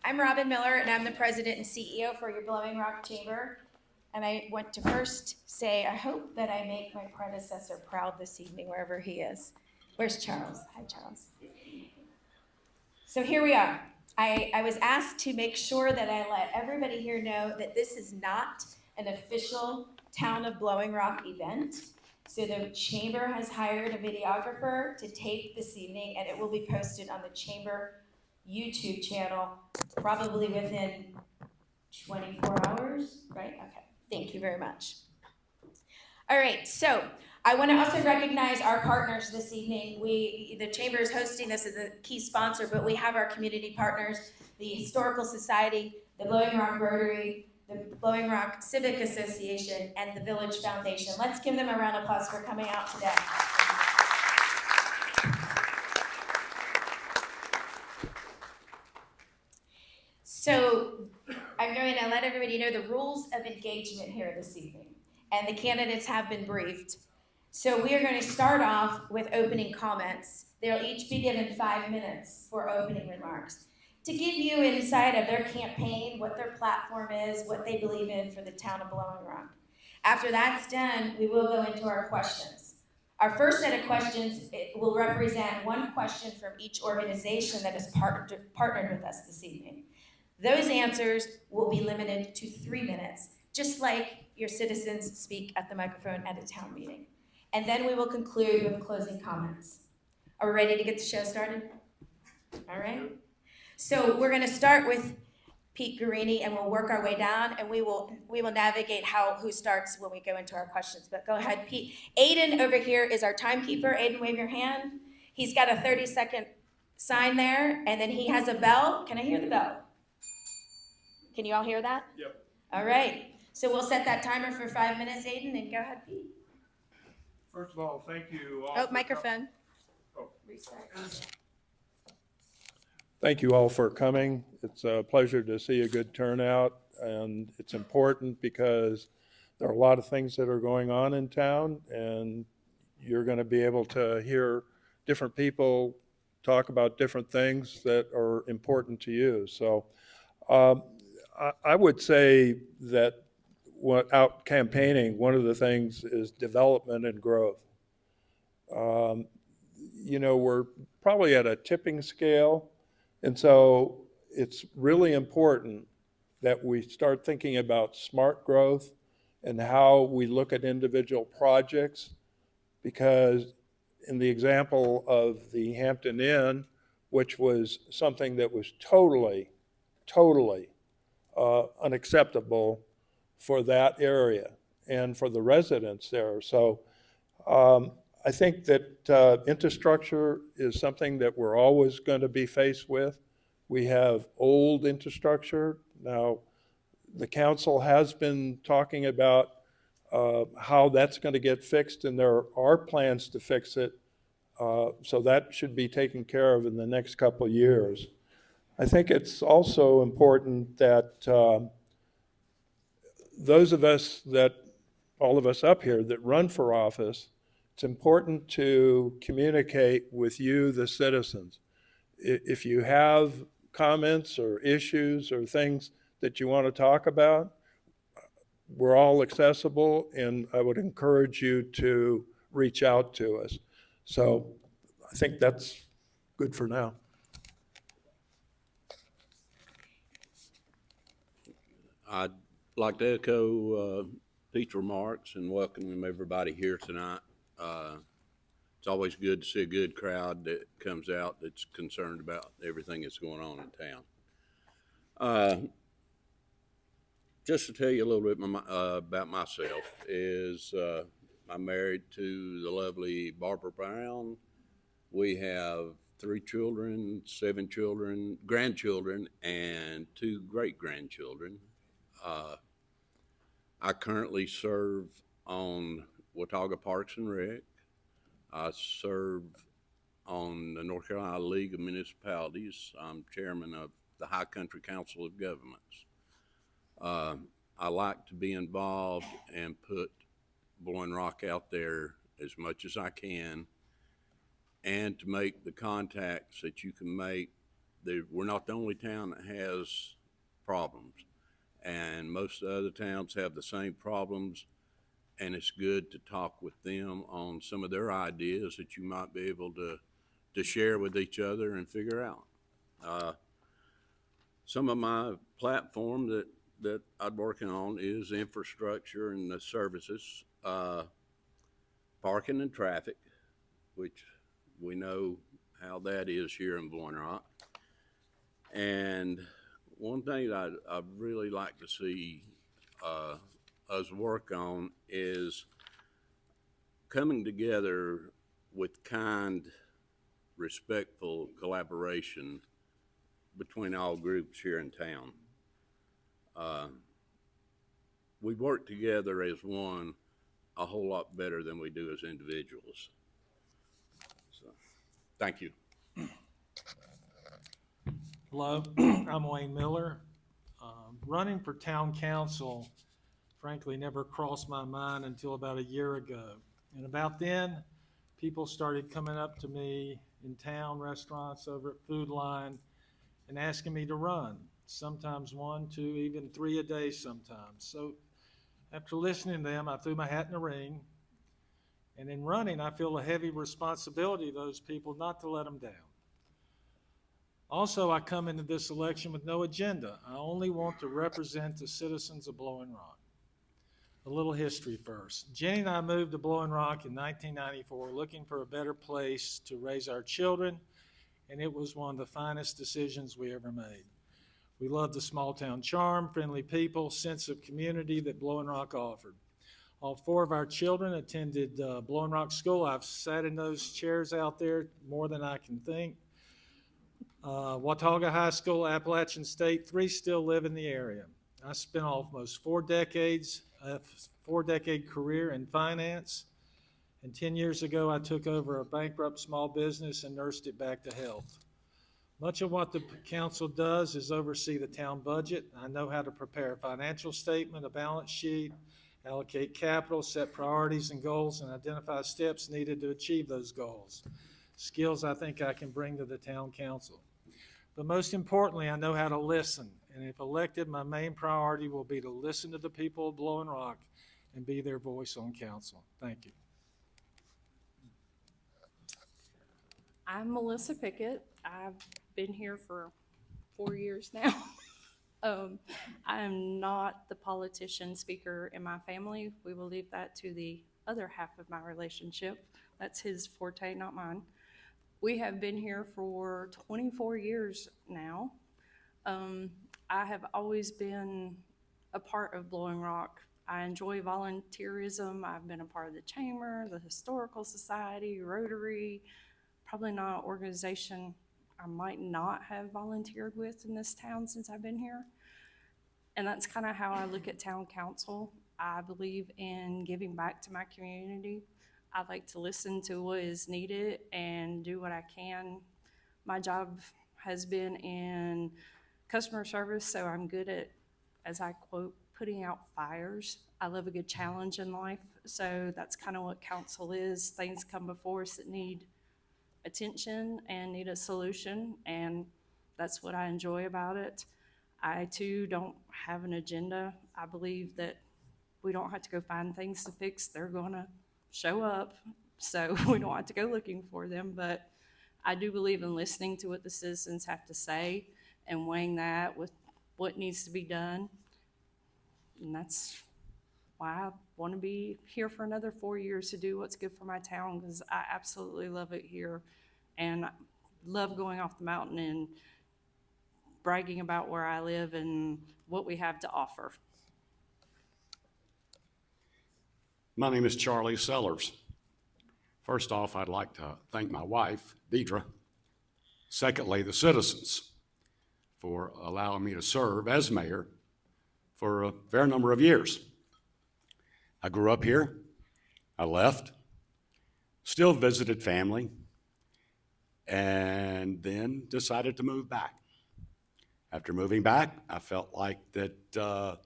I'm Robin Miller, and I'm the president and CEO for your Blowing Rock Chamber. And I want to first say, I hope that I make my predecessor proud this evening, wherever he is. Where's Charles? Hi, Charles. So here we are. I was asked to make sure that I let everybody here know that this is not an official Town of Blowing Rock event. So the chamber has hired a videographer to tape this evening, and it will be posted on the chamber YouTube channel probably within 24 hours, right? Okay, thank you very much. All right, so I want to also recognize our partners this evening. The chamber is hosting this as a key sponsor, but we have our community partners, the Historical Society, the Blowing Rock Rotary, the Blowing Rock Civic Association, and the Village Foundation. Let's give them a round of applause for coming out today. So I'm going to let everybody know the rules of engagement here this evening, and the candidates have been briefed. So we are going to start off with opening comments. They'll each be given 5 minutes for opening remarks to give you insight of their campaign, what their platform is, what they believe in for the town of Blowing Rock. After that's done, we will go into our questions. Our first set of questions will represent one question from each organization that has partnered with us this evening. Those answers will be limited to 3 minutes, just like your citizens speak at the microphone at a town meeting. And then we will conclude with closing comments. Are we ready to get the show started? All right. So we're going to start with Pete Gherini, and we'll work our way down, and we will navigate who starts when we go into our questions. But go ahead, Pete. Aiden over here is our timekeeper. Aiden, wave your hand. He's got a 30-second sign there, and then he has a bell. Can I hear the bell? Can you all hear that? Yep. All right. So we'll set that timer for 5 minutes, Aiden, and go ahead, Pete. First of all, thank you all. Oh, microphone. Restart. Thank you all for coming. It's a pleasure to see a good turnout, and it's important because there are a lot of things that are going on in town, and you're going to be able to hear different people talk about different things that are important to you. So I would say that out campaigning, one of the things is development and growth. We're probably at a tipping scale, and so it's really important that we start thinking about smart growth and how we look at individual projects, because in the example of the Hampton Inn, which was something that was totally unacceptable for that area and for the residents there. So I think that infrastructure is something that we're always going to be faced with. We have old infrastructure. Now, the council has been talking about how that's going to get fixed, and there are plans to fix it. So that should be taken care of in the next couple of years. I think it's also important that all of us up here that run for office, it's important to communicate with you, the citizens. If you have comments or issues or things that you want to talk about, we're all accessible, and I would encourage you to reach out to us. So I think that's good for now. I'd like to echo Pete's remarks and welcome everybody here tonight. It's always good to see a good crowd that comes out that's concerned about everything that's going on in town. Just to tell you a little bit about myself is I'm married to the lovely Barbara Brown. We have 3 children, 7 children, grandchildren, and 2 great-grandchildren. I currently serve on Watauga Parks and Rec. I serve on the North Carolina League of Municipalities. I'm chairman of the High Country Council of Governments. I like to be involved and put Blowing Rock out there as much as I can, and to make the contacts that you can make we're not the only town that has problems, and most of the other towns have the same problems, and it's good to talk with them on some of their ideas that you might be able to share with each other and figure out. Some of my platform that I'm working on is infrastructure and the services, parking and traffic, which we know how that is here in Blowing Rock. And one thing that I'd really like to see us work on is coming together with kind, respectful collaboration between all groups here in town. We work together as one a whole lot better than we do as individuals. So, thank you. Hello, I'm Wayne Miller. Running for town council, frankly, never crossed my mind until about a year ago. And about then, people started coming up to me in town, restaurants, over at Food Line, and asking me to run, sometimes 1, 2, even 3 a day sometimes. So after listening to them, I threw my hat in the ring. And in running, I feel a heavy responsibility of those people not to let them down. Also, I come into this election with no agenda. I only want to represent the citizens of Blowing Rock. A little history first. Jenny and I moved to Blowing Rock in 1994 looking for a better place to raise our children, and it was one of the finest decisions we ever made. We loved the small town charm, friendly people, sense of community that Blowing Rock offered. All 4 of our children attended Blowing Rock School. I've sat in those chairs out there more than I can think. Watauga High School, Appalachian State, 3 still live in the area. I spent almost 4 decades, a 4-decade career in finance, and 10 years ago I took over a bankrupt small business and nursed it back to health. Much of what the council does is oversee the town budget. I know how to prepare a financial statement, a balance sheet, allocate capital, set priorities and goals, and identify steps needed to achieve those goals. Skills I think I can bring to the town council. But most importantly, I know how to listen. And if elected, my main priority will be to listen to the people of Blowing Rock and be their voice on council. Thank you. I'm Melissa Pickett. I've been here for 4 years now. I am not the politician speaker in my family. We will leave that to the other half of my relationship. That's his forte, not mine. We have been here for 24 years now. I have always been a part of Blowing Rock. I enjoy volunteerism. I've been a part of the Chamber, the Historical Society, Rotary, probably not an organization I might not have volunteered with in this town since I've been here. And that's kind of how I look at town council. I believe in giving back to my community. I like to listen to what is needed and do what I can. My job has been in customer service, so I'm good at, as I quote, putting out fires. I love a good challenge in life, so that's kind of what council is. Things come before us that need attention and need a solution, and that's what I enjoy about it. I too don't have an agenda. I believe that we don't have to go find things to fix. They're gonna show up, so we don't have to go looking for them. But I do believe in listening to what the citizens have to say and weighing that with what needs to be done. And that's why I want to be here for another 4 years to do what's good for my town, because I absolutely love it here and I love going off the mountain and bragging about where I live and what we have to offer. My name is Charlie Sellers. First off, I'd like to thank my wife, Deidre. Secondly, the citizens for allowing me to serve as mayor for a fair number of years. I grew up here, I left, still visited family, and then decided to move back. After moving back, I felt like that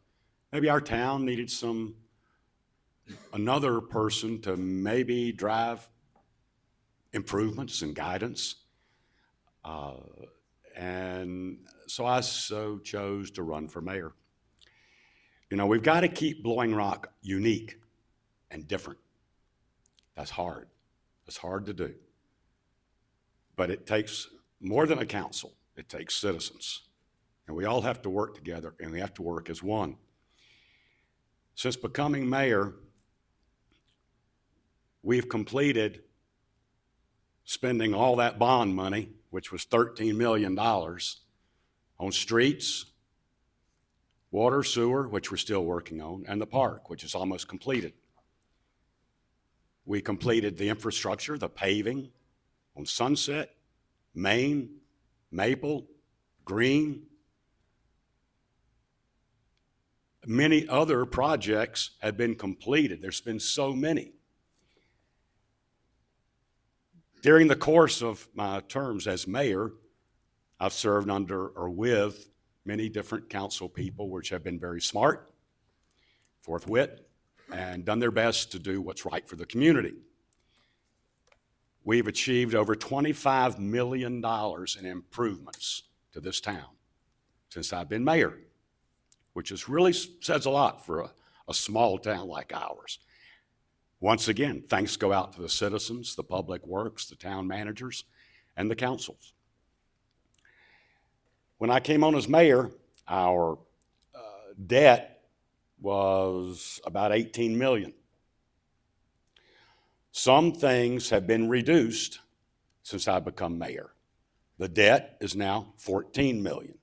maybe our town needed another person to maybe drive improvements and guidance. And so I chose to run for mayor. You know, we've got to keep Blowing Rock unique and different. That's hard. It's hard to do. But it takes more than a council. It takes citizens. And we all have to work together, and we have to work as one. Since becoming mayor, we've completed spending all that bond money, which was $13 million, on streets, water, sewer, which we're still working on, and the park, which is almost completed. We completed the infrastructure, the paving on Sunset, Main, Maple, Green. Many other projects have been completed. There's been so many. During the course of my terms as mayor, I've served under or with many different council people which have been very smart, forthwit, and done their best to do what's right for the community. We've achieved over $25 million in improvements to this town since I've been mayor, which is really says a lot for a small town like ours. Once again, thanks go out to the citizens, the public works, the town managers, and the councils. When I came on as mayor, our debt was about 18 million. Some things have been reduced since I've become mayor. The debt is now 14 million.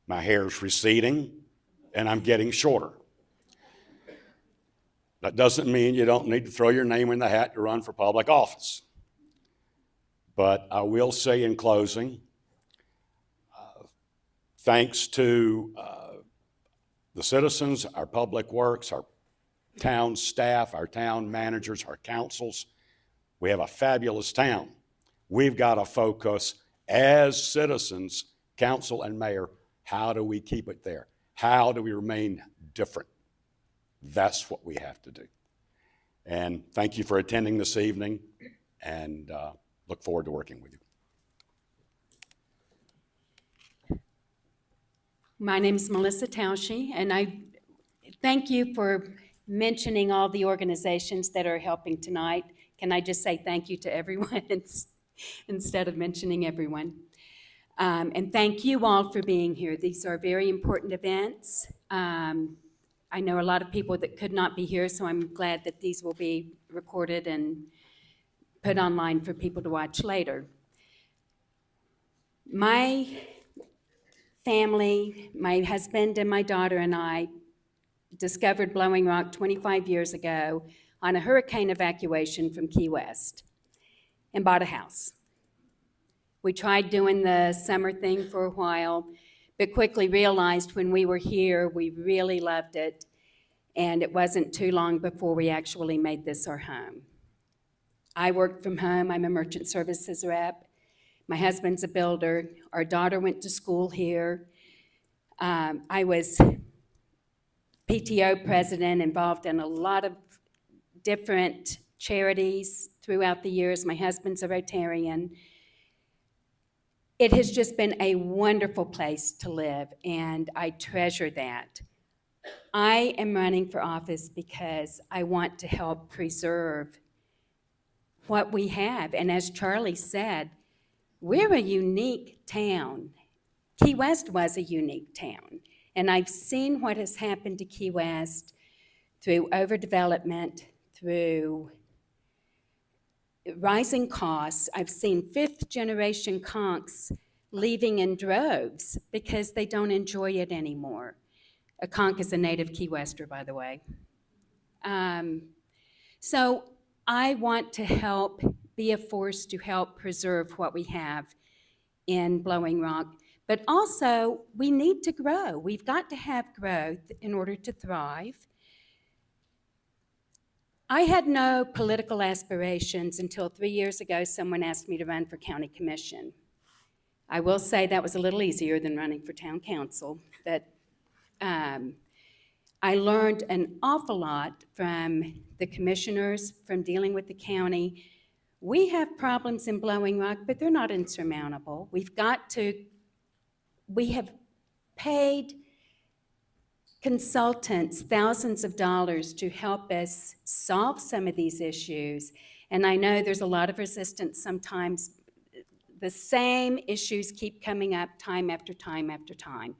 My hair's receding, and I'm getting shorter. That doesn't mean you don't need to throw your name in the hat to run for public office. But I will say in closing, thanks to the citizens, our public works, our town staff, our town managers, our councils, we have a fabulous town. We've got to focus as citizens, council and mayor, how do we keep it there? How do we remain different? That's what we have to do. And thank you for attending this evening, and look forward to working with you. My name is Melissa Tausche, and I thank you for mentioning all the organizations that are helping tonight. Can I just say thank you to everyone instead of mentioning everyone? And thank you all for being here. These are very important events. I know a lot of people that could not be here, so I'm glad that these will be recorded and put online for people to watch later. My family, my husband and my daughter and I discovered Blowing Rock 25 years ago on a hurricane evacuation from Key West and bought a house. We tried doing the summer thing for a while, but quickly realized when we were here, we really loved it, and it wasn't too long before we actually made this our home. I work from home. I'm a merchant services rep. My husband's a builder. Our daughter went to school here. I was PTO president, involved in a lot of different charities throughout the years. My husband's a Rotarian. It has just been a wonderful place to live, and I treasure that. I am running for office because I want to help preserve what we have. And as Charlie said, we're a unique town. Key West was a unique town. And I've seen what has happened to Key West through overdevelopment, through rising costs. I've seen fifth-generation conchs leaving in droves because they don't enjoy it anymore. A conch is a native Key Wester, by the way. So I want to help be a force to help preserve what we have in Blowing Rock. But also, we need to grow. We've got to have growth in order to thrive. I had no political aspirations until 3 years ago someone asked me to run for county commission. I will say that was a little easier than running for town council, but I learned an awful lot from the commissioners, from dealing with the county. We have problems in Blowing Rock, but they're not insurmountable. We have paid consultants thousands of dollars to help us solve some of these issues. And I know there's a lot of resistance sometimes. The same issues keep coming up time after time after time.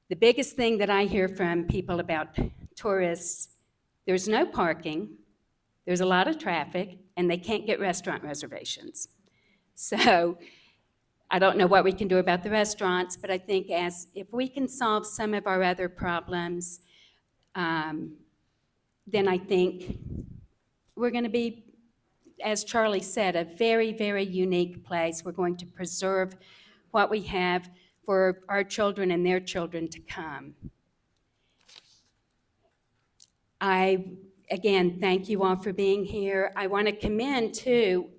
The biggest thing that I hear from people about tourists, there's no parking, there's a lot of traffic, and they can't get restaurant reservations. So I don't know what we can do about the restaurants, but I think if we can solve some of our other problems, then I think we're going to be, as Charlie said, a very, very unique place. We're going to preserve what we have for our children and their children to come. I, again, thank you all for being here. I want to commend, too,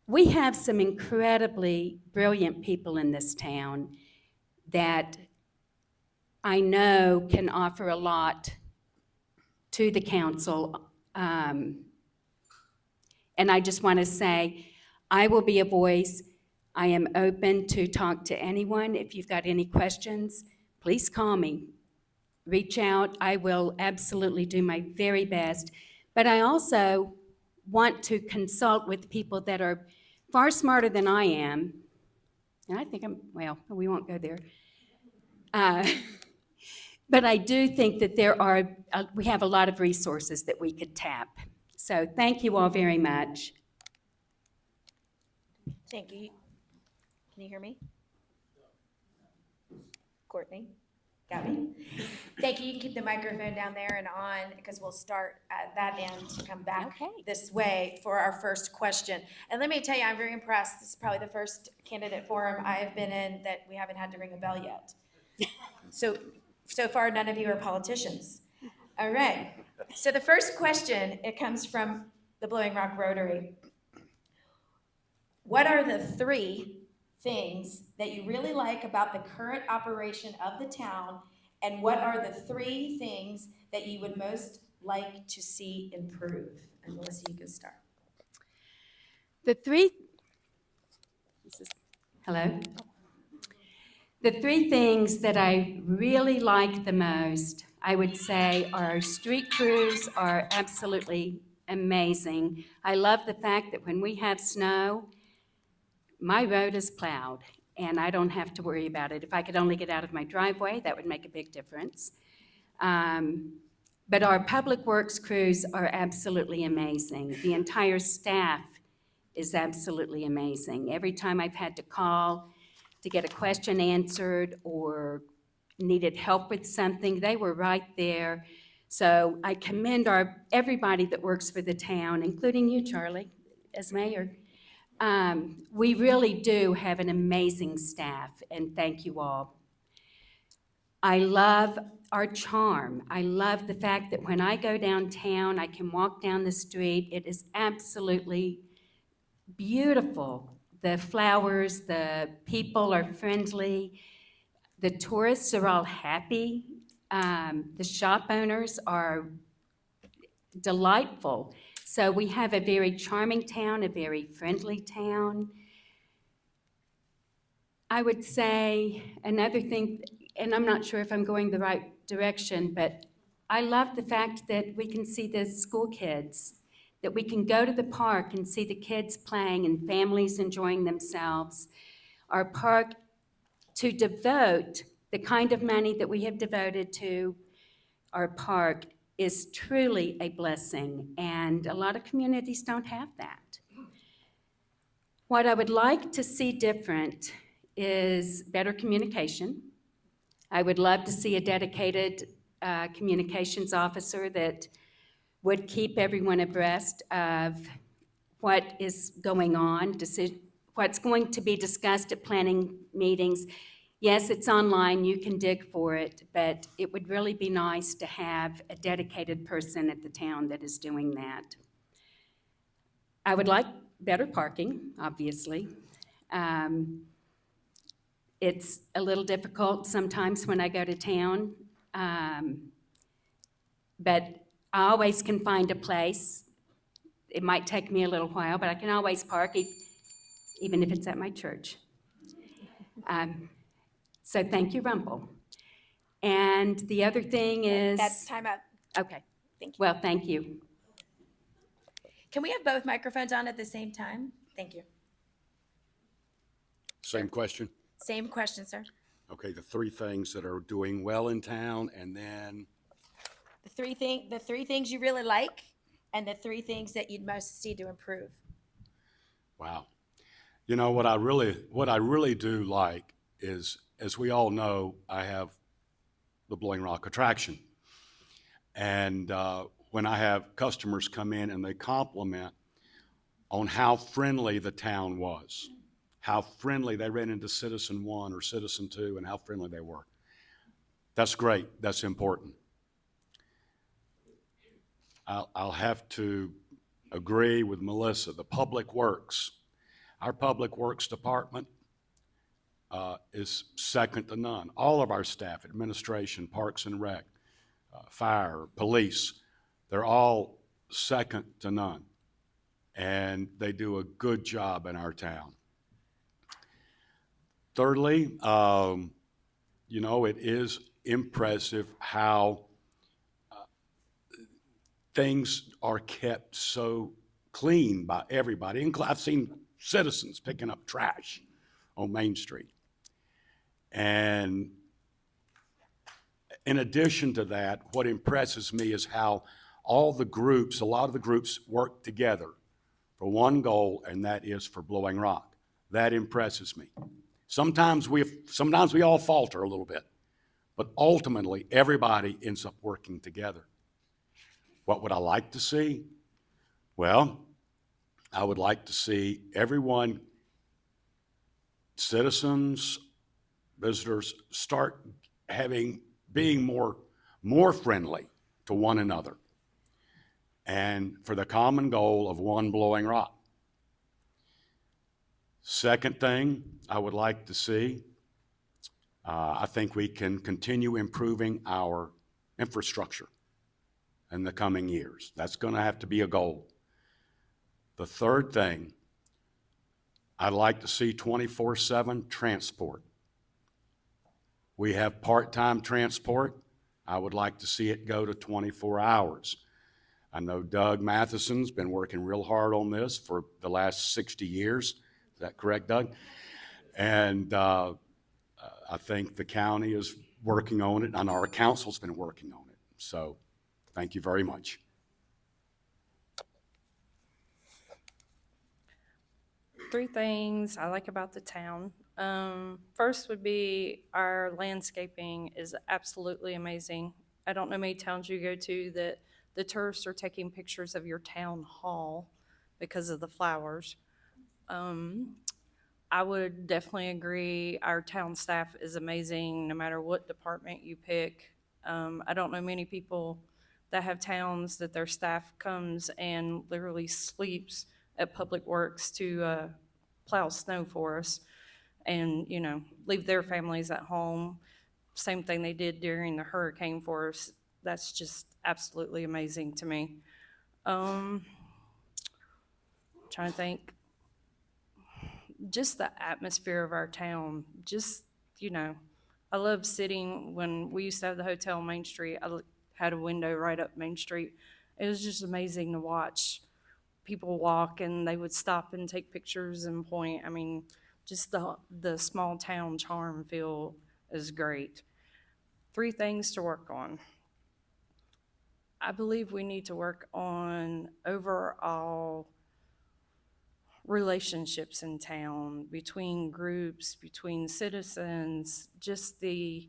we have some incredibly brilliant people in this town that I know can offer a lot to the council. And I just want to say, I will be a voice. I am open to talk to anyone. If you've got any questions, please call me. Reach out. I will absolutely do my very best. But I also want to consult with people that are far smarter than I am. And I think well, we won't go there. But I do think that we have a lot of resources that we could tap. So thank you all very much. Thank you. Can you hear me? Courtney? Got me? Thank you. You can keep the microphone down there and on, because we'll start at that end to come back this way for our first question. And let me tell you, I'm very impressed. This is probably the first candidate forum I have been in that we haven't had to ring a bell yet. So far, none of you are politicians. All right. So the first question, it comes from the Blowing Rock Rotary. What are the 3 things that you really like about the current operation of the town, and what are the 3 things that you would most like to see improve? And Melissa, you can start. Hello? The 3 things that I really like the most, I would say, our street crews are absolutely amazing. I love the fact that when we have snow, my road is plowed, and I don't have to worry about it. If I could only get out of my driveway, that would make a big difference. But our public works crews are absolutely amazing. The entire staff is absolutely amazing. Every time I've had to call to get a question answered or needed help with something, they were right there. So I commend everybody that works for the town, including you, Charlie, as mayor. We really do have an amazing staff, and thank you all. I love our charm. I love the fact that when I go downtown, I can walk down the street. It is absolutely beautiful. The flowers, the people are friendly. The tourists are all happy. The shop owners are delightful. So we have a very charming town, a very friendly town. I would say another thing, and I'm not sure if I'm going the right direction, but I love the fact that we can see the school kids, that we can go to the park and see the kids playing and families enjoying themselves. Our park, to devote the kind of money that we have devoted to our park is truly a blessing, and a lot of communities don't have that. What I would like to see different is better communication. I would love to see a dedicated communications officer that would keep everyone abreast of what is going on, what's going to be discussed at planning meetings. Yes, it's online, you can dig for it, but it would really be nice to have a dedicated person at the town that is doing that. I would like better parking, obviously. It's a little difficult sometimes when I go to town, but I always can find a place it might take me a little while, but I can always park even if it's at my church. So thank you, Rumple. And the other thing is... That's time up. Okay. Thank you. Well, thank you. Can we have both microphones on at the same time? Thank you. Same question? Same question, sir. Okay, the three things that are doing well in town, and then, The three things you really like, and the three things that you'd most see to improve. wow. You know, what I really do like is, as we all know, I have the Blowing Rock attraction. And when I have customers come in and they compliment on how friendly the town was, how friendly they ran into Citizen 1 or Citizen 2 and how friendly they were. That's great. That's important. I'll have to agree with Melissa. The Public Works, our Public Works Department is second to none. All of our staff, administration, Parks and Rec, fire, police, they're all second to none. And they do a good job in our town. Thirdly, you know, it is impressive how things are kept so clean by everybody. I've seen citizens picking up trash on Main Street. And in addition to that, what impresses me is how all the groups, a lot of the groups work together for one goal, and that is for Blowing Rock. That impresses me. Sometimes we all falter a little bit, but ultimately everybody ends up working together. What would I like to see? Well, I would like to see everyone, citizens, visitors, start being more friendly to one another, and for the common goal of one Blowing Rock. Second thing I would like to see, I think we can continue improving our infrastructure in the coming years. That's going to have to be a goal. The third thing, I'd like to see 24/7 transport. We have part-time transport. I would like to see it go to 24 hours. I know Doug Matheson's been working real hard on this for the last 60 years. Is that correct, Doug? And I think the county is working on it, and our council's been working on it. So thank you very much. Three things I like about the town. First would be our landscaping is absolutely amazing. I don't know many towns you go to that the tourists are taking pictures of your town hall because of the flowers. I would definitely agree our town staff is amazing no matter what department you pick. I don't know many people that have towns that their staff comes and literally sleeps at Public Works to plow snow for us and, you know, leave their families at home. Same thing they did during the hurricane for us. That's just absolutely amazing to me. Trying to think. Just the atmosphere of our town. Just, you know, I love sitting when we used to have the hotel on Main Street. I had a window right up Main Street. It was just amazing to watch people walk, and they would stop and take pictures and point. I mean, just the small town charm feel is great. Three things to work on. I believe we need to work on overall relationships in town, between groups, between citizens, just the,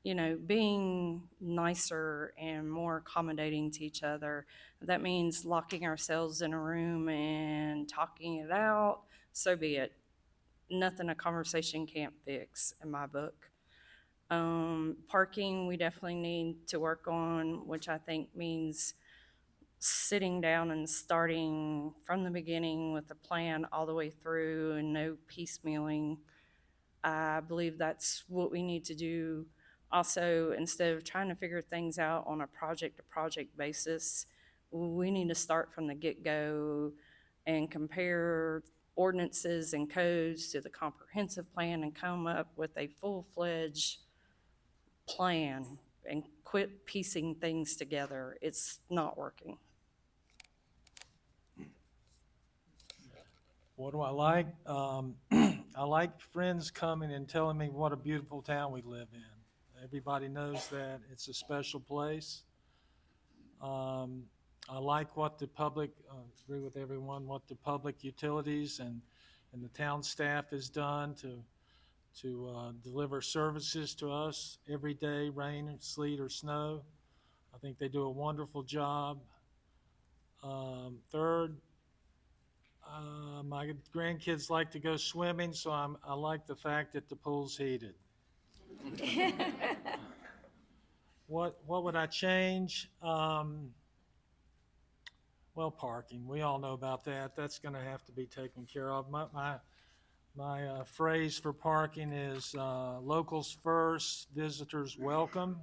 you know, being nicer and more accommodating to each other. That means locking ourselves in a room and talking it out, so be it. Nothing a conversation can't fix in my book. Parking, we definitely need to work on, which I think means sitting down and starting from the beginning with a plan all the way through and no piecemealing. I believe that's what we need to do. Also, instead of trying to figure things out on a project-to-project basis, we need to start from the get-go and compare ordinances and codes to the comprehensive plan and come up with a full-fledged plan and quit piecing things together. It's not working. What do I like? I like friends coming and telling me what a beautiful town we live in. Everybody knows that it's a special place. I like what the public, agree with everyone, what the public utilities and the town staff has done to deliver services to us every day, rain, sleet, or snow. I think they do a wonderful job. Third, my grandkids like to go swimming, so I like the fact that the pool's heated. What would I change? Well, parking. We all know about that. That's going to have to be taken care of. My phrase for parking is locals first, visitors welcome.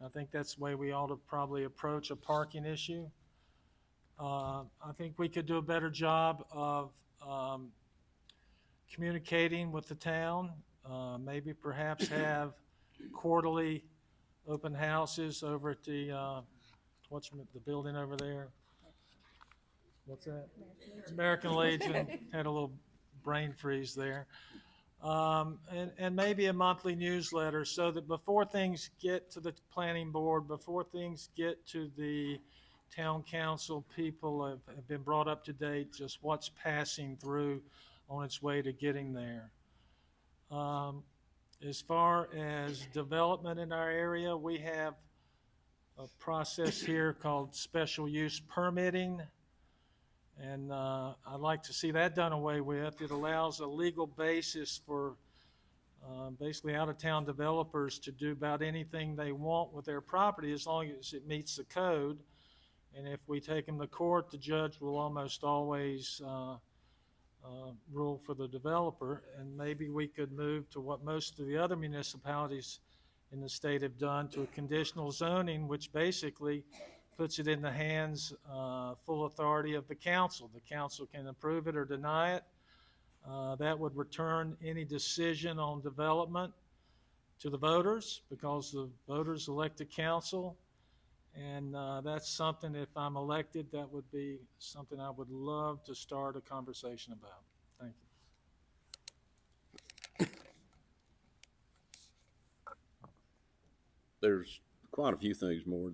I think that's the way we ought to probably approach a parking issue. I think we could do a better job of communicating with the town. Maybe perhaps have quarterly open houses over at the, what's the building over there? What's that? American Legion. Had a little brain freeze there. And maybe a monthly newsletter so that before things get to the planning board, before things get to the town council, people have been brought up to date just what's passing through on its way to getting there. As far as development in our area, we have a process here called special use permitting. And I'd like to see that done away with. It allows a legal basis for basically out-of-town developers to do about anything they want with their property as long as it meets the code. And if we take them to court, the judge will almost always rule for the developer. And maybe we could move to what most of the other municipalities in the state have done, to a conditional zoning, which basically puts it in the hands, full authority of the council. The council can approve it or deny it. That would return any decision on development to the voters, because the voters elect the council. And that's something, if I'm elected, that would be something I would love to start a conversation about. Thank you. There's quite a few things more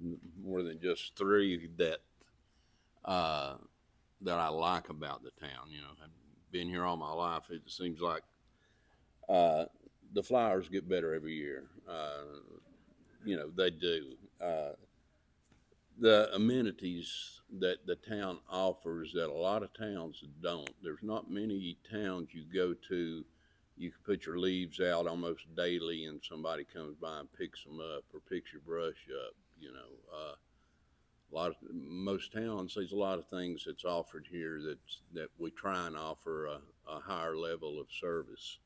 than just three that that I like about the town. You know, I've been here all my life. It seems like the flowers get better every year. You know, they do. The amenities that the town offers that a lot of towns don't. There's not many towns you go to, you can put your leaves out almost daily and somebody comes by and picks them up or picks your brush up. You know, most towns, there's a lot of things that's offered here that we try and offer a higher level of service.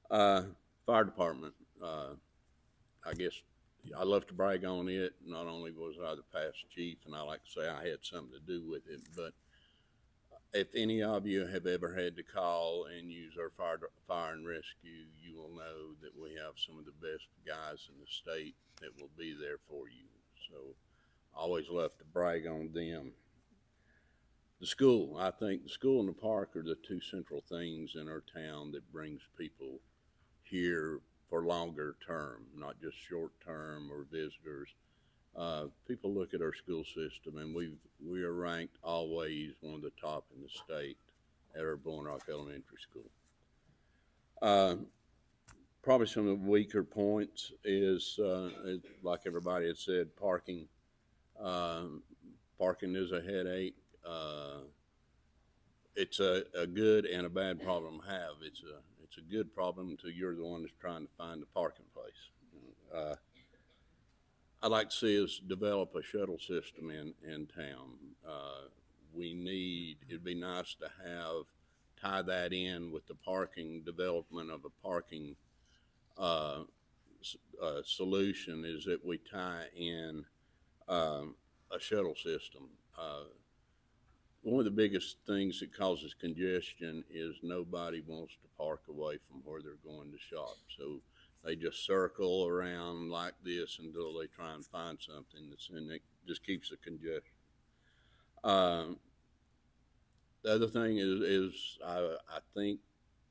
Fire department, I guess I love to brag on it. Not only was I the past chief, and I like to say I had something to do with it, but if any of you have ever had to call and use our fire and rescue, you will know that we have some of the best guys in the state that will be there for you. So I always love to brag on them. The school, I think the school and the park are the two central things in our town that brings people here for longer term, not just short term or visitors. People look at our school system, and we are ranked always one of the top in the state at our Blowing Rock Elementary School. Probably some of the weaker points is like everybody had said, parking. Parking is a headache. It's a good and a bad problem to have. It's a good problem until you're the one that's trying to find a parking place. I'd like to see us develop a shuttle system in town. It'd be nice to tie that in with the parking development of a parking solution, is that we tie in a shuttle system. One of the biggest things that causes congestion is nobody wants to park away from where they're going to shop. So they just circle around like this until they try and find something and it just keeps the congestion. The other thing is I think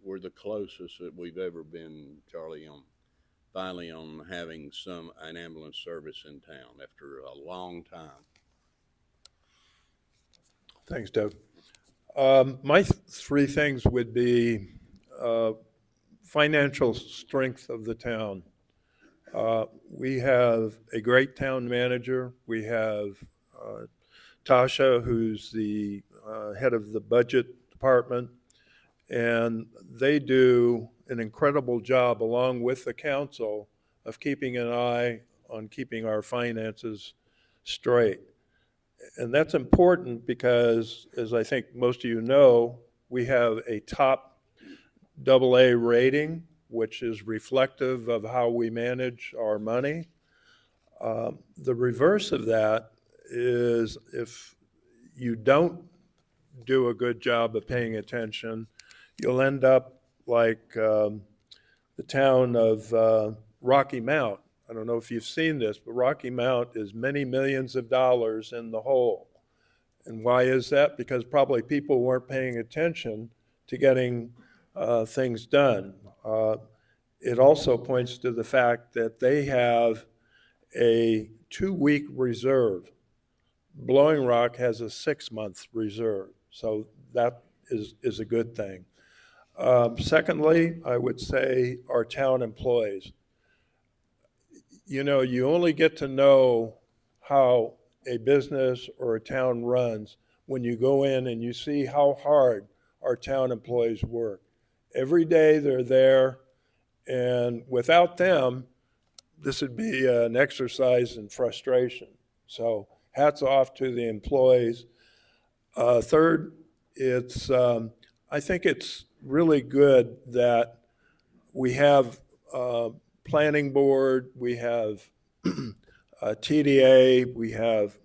we're the closest that we've ever been, Charlie, finally on having an ambulance service in town after a long time. Thanks, Doug. My three things would be financial strength of the town. We have a great town manager. We have Tausche, who's the head of the budget department, and they do an incredible job along with the council of keeping an eye on keeping our finances straight. And that's important because, as I think most of you know, we have a top AA rating, which is reflective of how we manage our money. The reverse of that is if you don't do a good job of paying attention, you'll end up like the town of Rocky Mount. I don't know if you've seen this, but Rocky Mount is many millions of dollars in the hole. And why is that? Because probably people weren't paying attention to getting things done. It also points to the fact that they have a 2-week reserve. Blowing Rock has a 6-month reserve, so that is a good thing. Secondly, I would say our town employees. You know, you only get to know how a business or a town runs when you go in and you see how hard our town employees work. Every day they're there, and without them, this would be an exercise in frustration. So hats off to the employees. Third, I think it's really good that we have planning board, we have TDA, we have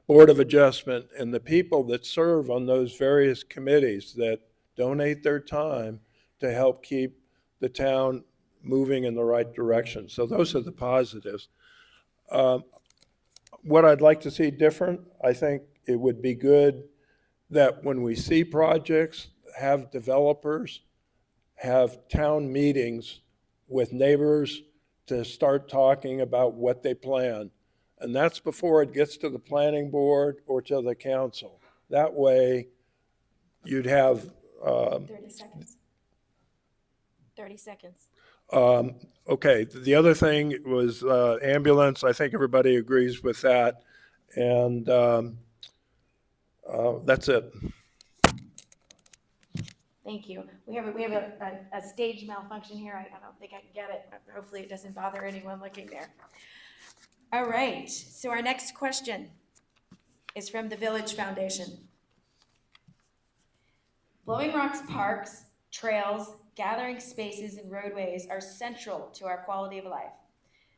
Board of Adjustment, and the people that serve on those various committees that donate their time to help keep the town moving in the right direction. So those are the positives. What I'd like to see different, I think it would be good that when we see projects, have developers have town meetings with neighbors to start talking about what they plan. And that's before it gets to the planning board or to the council. That way you'd have 30 seconds. 30 seconds. Okay, the other thing was ambulance. I think everybody agrees with that. And that's it. Thank you. We have a stage malfunction here. I don't think I can get it. Hopefully it doesn't bother anyone looking there. All right, so our next question is from the Village Foundation. Blowing Rock's parks, trails, gathering spaces, and roadways are central to our quality of life.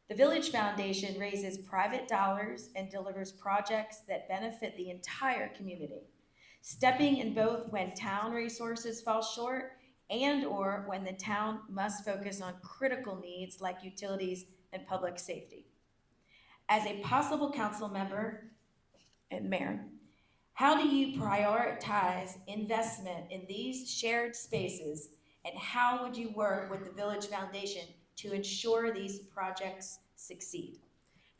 The Village Foundation raises private dollars and delivers projects that benefit the entire community, stepping in both when town resources fall short and or when the town must focus on critical needs like utilities and public safety. As a possible council member and mayor, how do you prioritize investment in these shared spaces, and how would you work with the Village Foundation to ensure these projects succeed?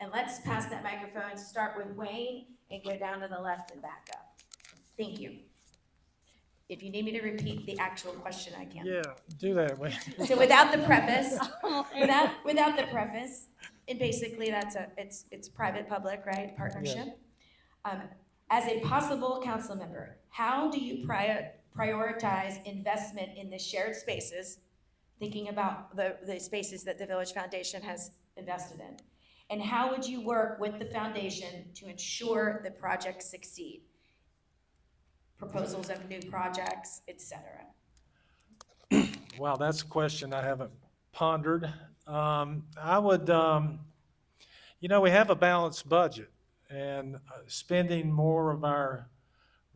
And let's pass that microphone, start with Wayne and go down to the left and back up. Thank you. If you need me to repeat the actual question, I can. Yeah, do that, Wayne. So without the preface, without the preface, and basically it's private-public, right, partnership. As a possible council member, how do you prioritize investment in the shared spaces, thinking about the spaces that the Village Foundation has invested in? And how would you work with the foundation to ensure the projects succeed? Proposals of new projects, etc. Wow, that's a question I haven't pondered. I would, You know, we have a balanced budget, and spending more of our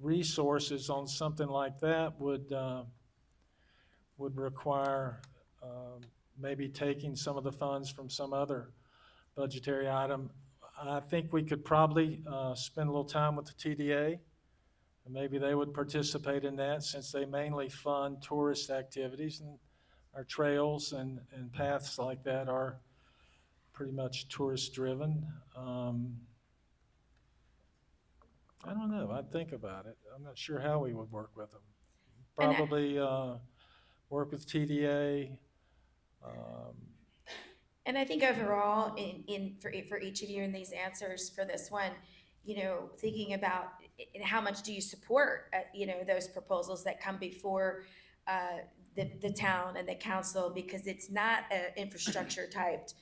resources on something like that would require maybe taking some of the funds from some other budgetary item. I think we could probably spend a little time with the TDA, and maybe they would participate in that, since they mainly fund tourist activities, and our trails and paths like that are pretty much tourist-driven. I don't know. I'd think about it. I'm not sure how we would work with them. And I- Probably work with TDA. And I think overall, for each of you in these answers for this one, thinking about how much do you support, those proposals that come before the town and the council, because it's not an infrastructure typed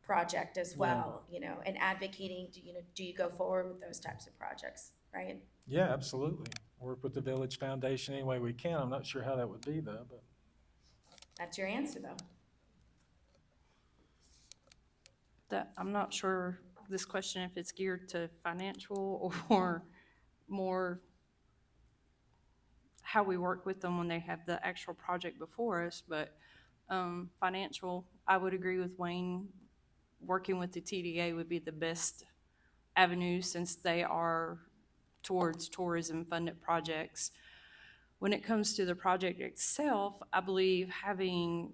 project as well, and advocating, do you go forward with those types of projects, right? Yeah, absolutely. Work with the Village Foundation any way we can. I'm not sure how that would be though, but. That's your answer though. I'm not sure this question, if it's geared to financial or more how we work with them when they have the actual project before us, but financial, I would agree with Wayne. Working with the TDA would be the best avenue, since they are towards tourism funded projects. When it comes to the project itself, I believe having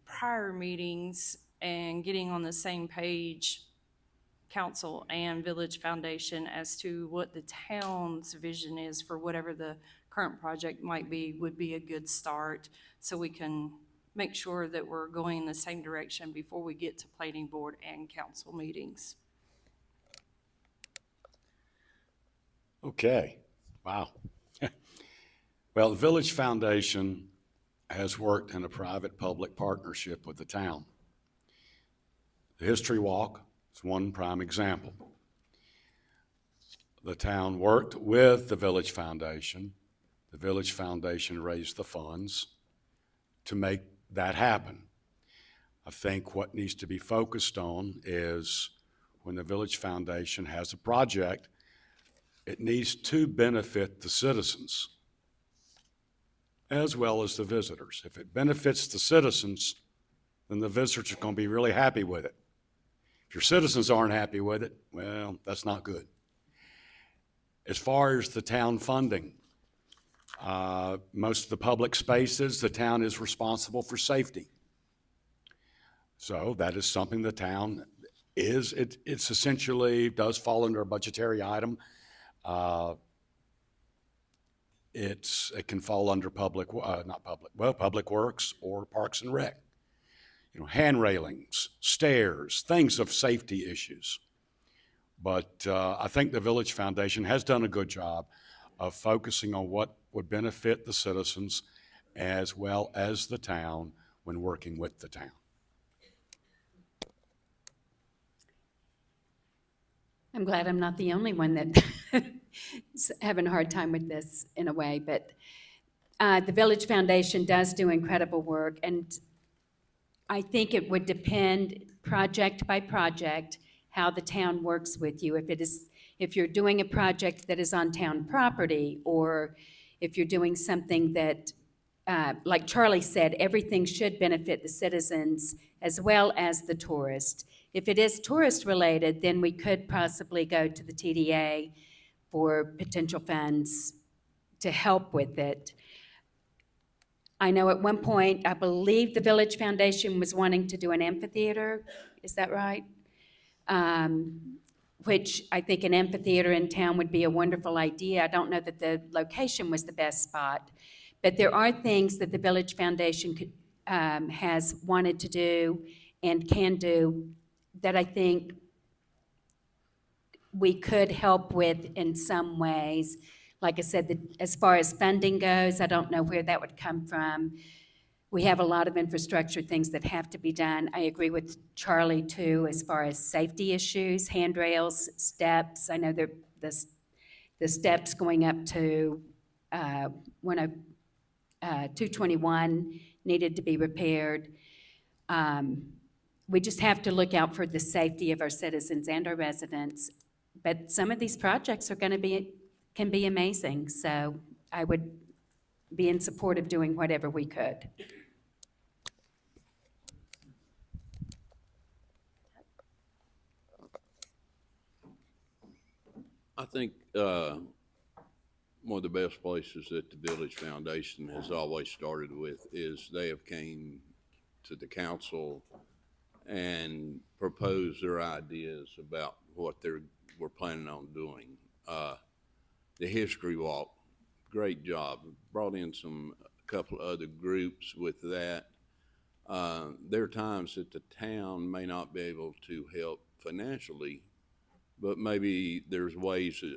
prior meetings and getting on the same page, council and Village Foundation, as to what the town's vision is for whatever the current project might be, would be a good start, so we can make sure that we're going in the same direction before we get to planning board and council meetings. Okay, wow. Well, the Village Foundation has worked in a private-public partnership with the town. The History Walk is one prime example. The town worked with the Village Foundation. The Village Foundation raised the funds to make that happen. I think what needs to be focused on is, when the Village Foundation has a project, it needs to benefit the citizens as well as the visitors. If it benefits the citizens, then the visitors are going to be really happy with it. If your citizens aren't happy with it, well, that's not good. As far as the town funding, most of the public spaces, the town is responsible for safety. So that is something the town is, it's essentially does fall under a budgetary item. It can fall under public works or Parks and Rec. Hand railings, stairs, things of safety issues. But I think the Village Foundation has done a good job of focusing on what would benefit the citizens as well as the town when working with the town. I'm glad I'm not the only one that is having a hard time with this in a way, but the Village Foundation does do incredible work, and I think it would depend project by project how the town works with you. If you're doing a project that is on town property, or if you're doing something that, like Charlie said, everything should benefit the citizens as well as the tourist. If it is tourist related, then we could possibly go to the TDA for potential funds to help with it. I know at one point, I believe the Village Foundation was wanting to do an amphitheater. Is that right? Which I think an amphitheater in town would be a wonderful idea. I don't know that the location was the best spot, but there are things that the Village Foundation has wanted to do and can do that I think we could help with in some ways. Like I said, as far as funding goes, I don't know where that would come from. We have a lot of infrastructure things that have to be done. I agree with Charlie too, as far as safety issues, handrails, steps. I know the steps going up to 221 needed to be repaired. we just have to look out for the safety of our citizens and our residents. But some of these projects are can be amazing, so I would be in support of doing whatever we could. I think one of the best places that the Village Foundation has always started with is they have came to the council and proposed their ideas about what we're planning on doing. The History Walk, great job. Brought in a couple of other groups with that. There are times that the town may not be able to help financially, but maybe there's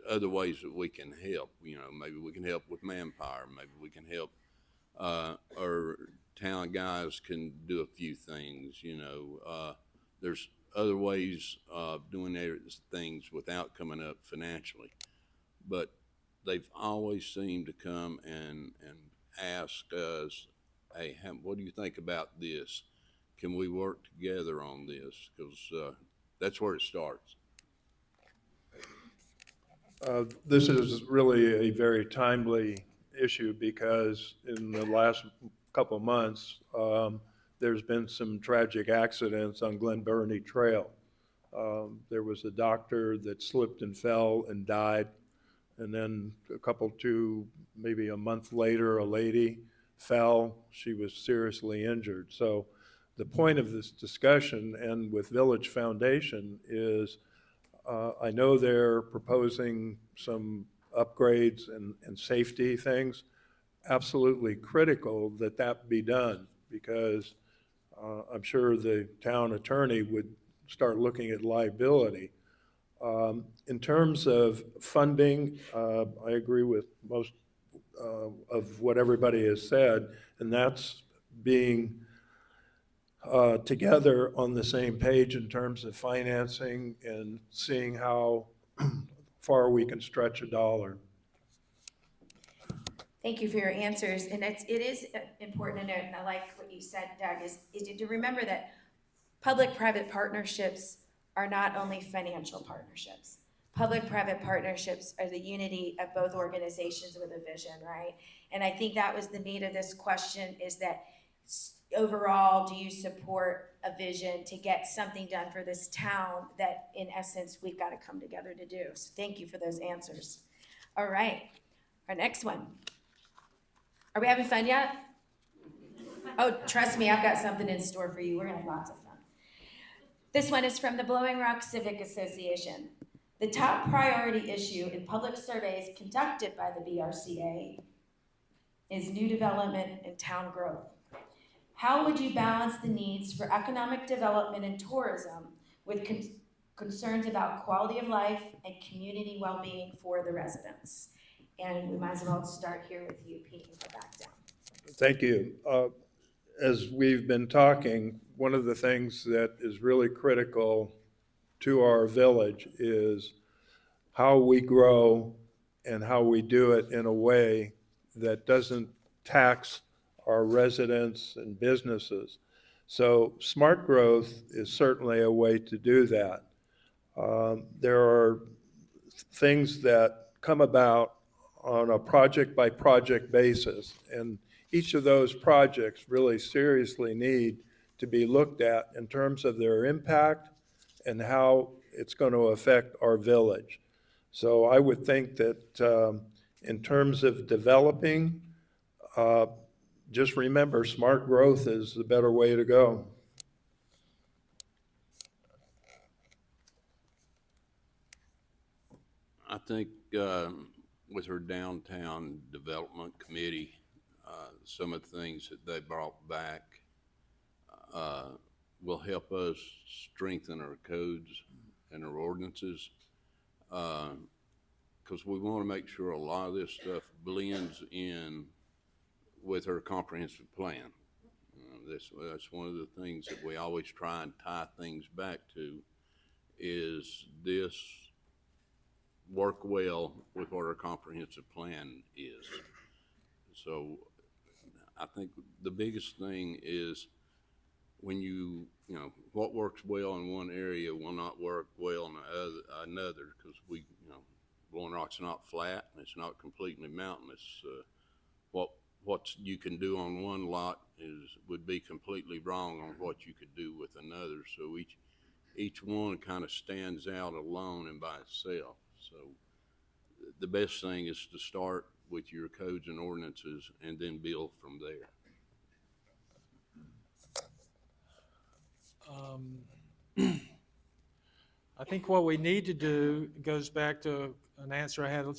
other ways that we can help. You know, maybe we can help with manpower. Maybe we can help, our town guys can do a few things. You know, there's other ways of doing things without coming up financially. But they've always seemed to come and ask us, hey, what do you think about this? Can we work together on this? Because that's where it starts. This is really a very timely issue because in the last couple of months, there's been some tragic accidents on Glen Burnie Trail. There was a doctor that slipped and fell and died. And then maybe a month later, a lady fell. She was seriously injured. So the point of this discussion and with Village Foundation is I know they're proposing some upgrades and safety things. Absolutely critical that that be done because I'm sure the town attorney would start looking at liability. In terms of funding, I agree with most of what everybody has said, and that's being together on the same page in terms of financing and seeing how far we can stretch a dollar. Thank you for your answers. And it is important to note, and I like what you said, Doug, is to remember that public-private partnerships are not only financial partnerships. Public-private partnerships are the unity of both organizations with a vision, right? And I think that was the meat of this question, is that overall, do you support a vision to get something done for this town that, in essence, we've got to come together to do? So thank you for those answers. All right, our next one. Are we having fun yet? Oh, trust me, I've got something in store for you. We're gonna have lots of fun. This one is from the Blowing Rock Civic Association. The top priority issue in public surveys conducted by the BRCA is new development and town growth. How would you balance the needs for economic development and tourism with concerns about quality of life and community well-being for the residents? And we might as well start here with you, Pete, and go back down. Thank you. As we've been talking, one of the things that is really critical to our village is how we grow and how we do it in a way that doesn't tax our residents and businesses. So smart growth is certainly a way to do that. There are things that come about on a project-by-project basis, and each of those projects really seriously need to be looked at in terms of their impact and how it's going to affect our village. So I would think that in terms of developing, just remember smart growth is the better way to go. I think with her downtown development committee, some of the things that they brought back will help us strengthen our codes and our ordinances, because we want to make sure a lot of this stuff blends in with her comprehensive plan. That's one of the things that we always try and tie things back to, is this work well with what our comprehensive plan is. So I think the biggest thing is when you know, what works well in one area will not work well in another, because Blowing Rock's not flat, and it's not completely mountainous. What you can do on one lot would be completely wrong on what you could do with another. So each one kind of stands out alone and by itself. So the best thing is to start with your codes and ordinances and then build from there. I think what we need to do goes back to an answer I had a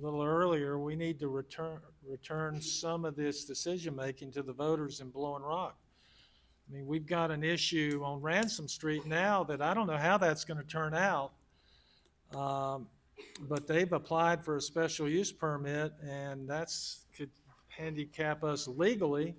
little earlier. We need to return some of this decision-making to the voters in Blowing Rock. I mean, we've got an issue on Ransom Street now that I don't know how that's going to turn out, but they've applied for a special use permit, and that's could handicap us legally.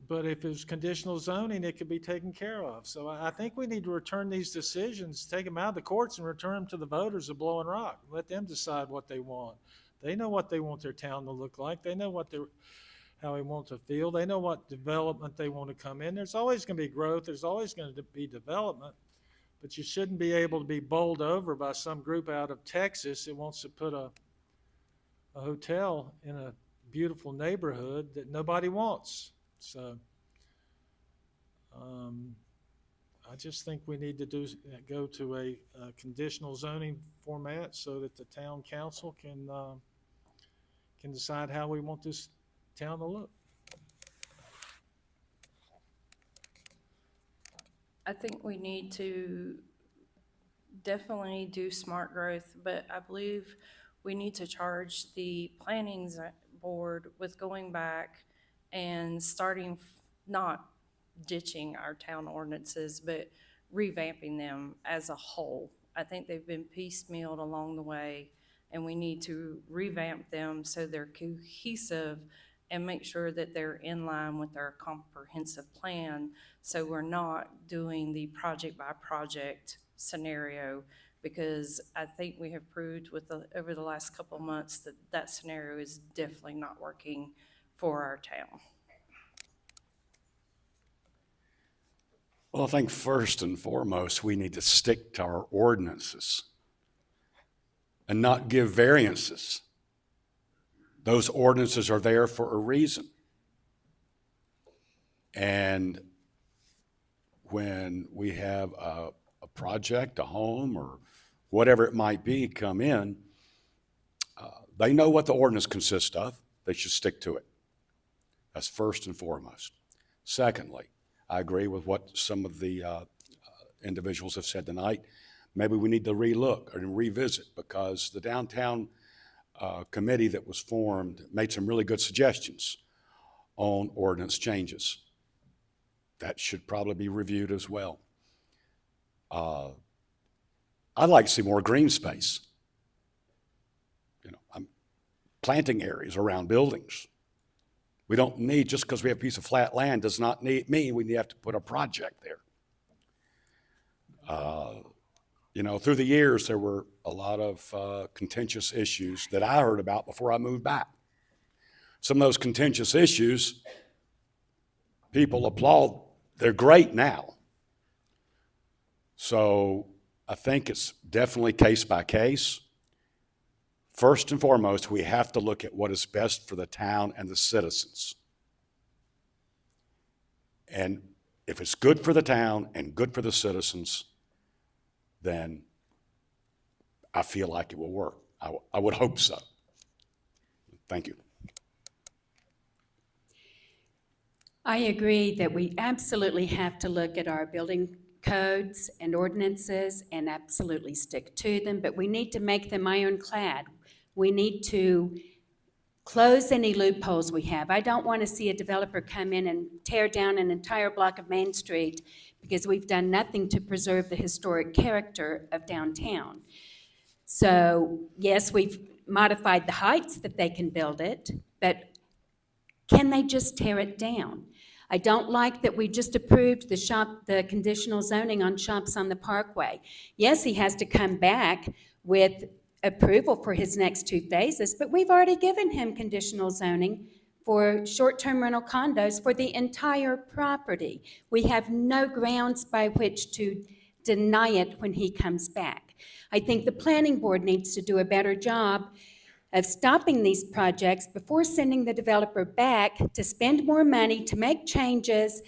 But if it's conditional zoning, it could be taken care of. So I think we need to return these decisions, take them out of the courts and return them to the voters of Blowing Rock. Let them decide what they want. They know what they want their town to look like. They know how they want to feel. They know what development they want to come in. There's always going to be growth. There's always going to be development. But you shouldn't be able to be bowled over by some group out of Texas that wants to put a hotel in a beautiful neighborhood that nobody wants. So I just think we need to go to a conditional zoning format so that the town council can decide how we want this town to look. I think we need to definitely do smart growth, but I believe we need to charge the planning board with going back and starting, not ditching our town ordinances, but revamping them as a whole. I think they've been piecemealed along the way, and we need to revamp them so they're cohesive and make sure that they're in line with our comprehensive plan, so we're not doing the project by project scenario, because I think we have proved over the last couple of months that scenario is definitely not working for our town. Well, I think first and foremost, we need to stick to our ordinances and not give variances. Those ordinances are there for a reason. And when we have a project, a home, or whatever it might be come in, they know what the ordinance consists of. They should stick to it. That's first and foremost. Secondly, I agree with what some of the individuals have said tonight. Maybe we need to relook or revisit, because the downtown committee that was formed made some really good suggestions on ordinance changes. That should probably be reviewed as well. I'd like to see more green space. Planting areas around buildings. We don't need, just because we have a piece of flat land does not mean we have to put a project there. Through the years, there were a lot of contentious issues that I heard about before I moved back. Some of those contentious issues, people applaud. They're great now. So I think it's definitely case by case. First and foremost, we have to look at what is best for the town and the citizens. And if it's good for the town and good for the citizens, then I feel like it will work. I would hope so. Thank you. I agree that we absolutely have to look at our building codes and ordinances and absolutely stick to them, but we need to make them ironclad. We need to close any loopholes we have. I don't want to see a developer come in and tear down an entire block of Main Street because we've done nothing to preserve the historic character of downtown. So yes, we've modified the heights that they can build it, but can they just tear it down? I don't like that we just approved the conditional zoning on Shops on the Parkway. Yes, he has to come back with approval for his next 2 phases, but we've already given him conditional zoning for short-term rental condos for the entire property. We have no grounds by which to deny it when he comes back. I think the planning board needs to do a better job of stopping these projects before sending the developer back to spend more money to make changes,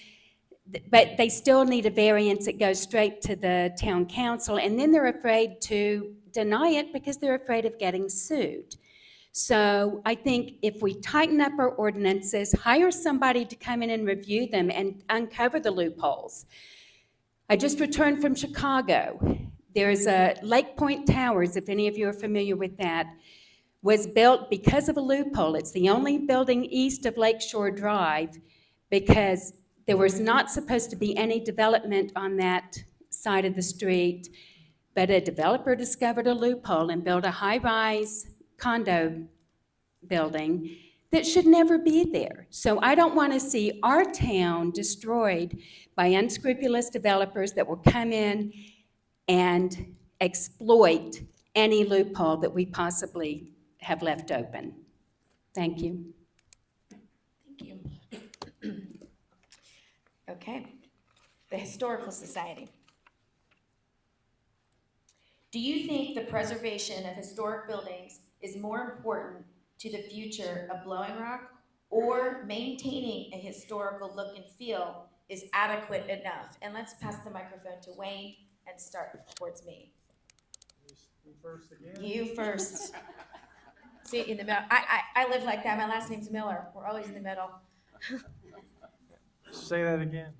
but they still need a variance that goes straight to the town council, and then they're afraid to deny it because they're afraid of getting sued. So I think if we tighten up our ordinances, hire somebody to come in and review them and uncover the loopholes. I just returned from Chicago. There's a Lake Point Towers, if any of you are familiar with that, was built because of a loophole. It's the only building east of Lakeshore Drive because there was not supposed to be any development on that side of the street, but a developer discovered a loophole and built a high-rise condo building that should never be there. So I don't want to see our town destroyed by unscrupulous developers that will come in and exploit any loophole that we possibly have left open. Thank you. Thank you. Okay, the Historical Society. Do you think the preservation of historic buildings is more important to the future of Blowing Rock, or maintaining a historical look and feel is adequate enough? And let's pass the microphone to Wayne and start towards me. You first again? You first. See, in the middle. I live like that. My last name's Miller. We're always in the middle. Say that again.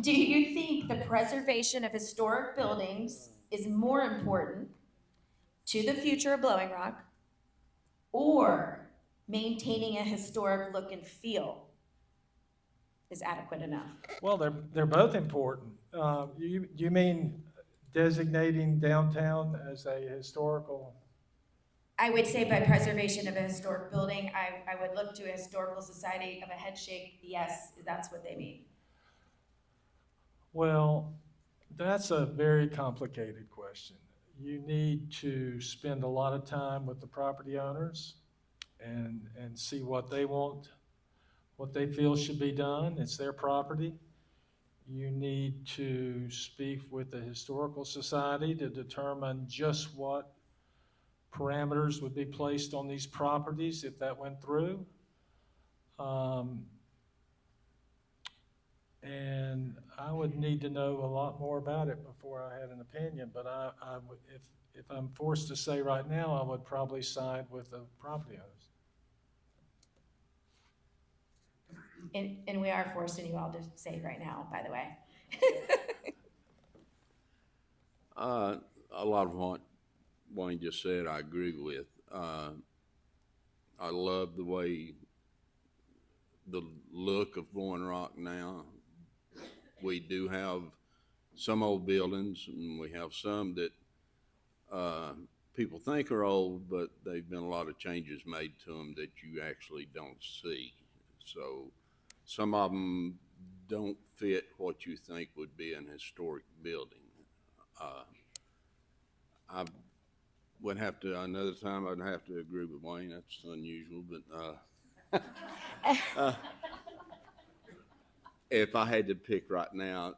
Do you think the preservation of historic buildings is more important to the future of Blowing Rock, or maintaining a historic look and feel is adequate enough? Well, they're both important. You mean designating downtown as a historical? I would say by preservation of a historic building, I would look to a historical society of a head shake. Yes, that's what they mean. Well, that's a very complicated question. You need to spend a lot of time with the property owners and see what they want, what they feel should be done. It's their property. You need to speak with the Historical Society to determine just what parameters would be placed on these properties if that went through. And I would need to know a lot more about it before I had an opinion, but I would, if I'm forced to say right now, I would probably side with the property owners. And we are forcing you all to say right now, by the way. A lot of what Wayne just said, I agree with. I love the way the look of Blowing Rock now. We do have some old buildings, and we have some that people think are old, but they've been a lot of changes made to them that you actually don't see. So some of them don't fit what you think would be an historic building. I would have to, another time I'd have to agree with Wayne. That's unusual, but if I had to pick right now,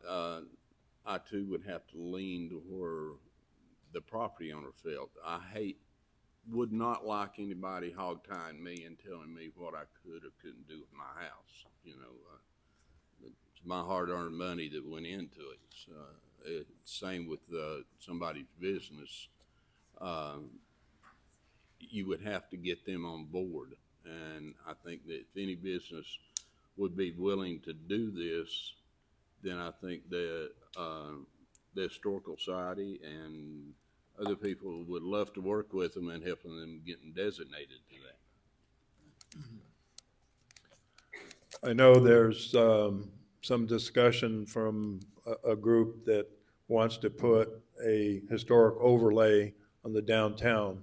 I too would have to lean to where the property owner felt. Would not like anybody hog-tying me and telling me what I could or couldn't do with my house. You know, it's my hard-earned money that went into it. So, same with somebody's business. You would have to get them on board. And I think that if any business would be willing to do this, then I think that the Historical Society and other people would love to work with them and helping them getting designated to that. I know there's some discussion from a group that wants to put a historic overlay on the downtown.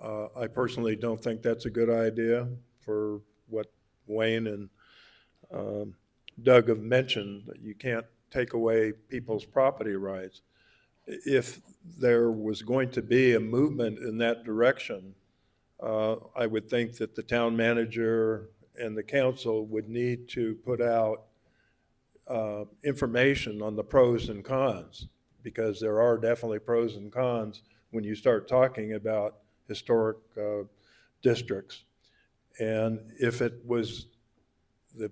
I personally don't think that's a good idea for what Wayne and Doug have mentioned, that you can't take away people's property rights. If there was going to be a movement in that direction, I would think that the town manager and the council would need to put out information on the pros and cons, because there are definitely pros and cons when you start talking about historic districts. And if it was the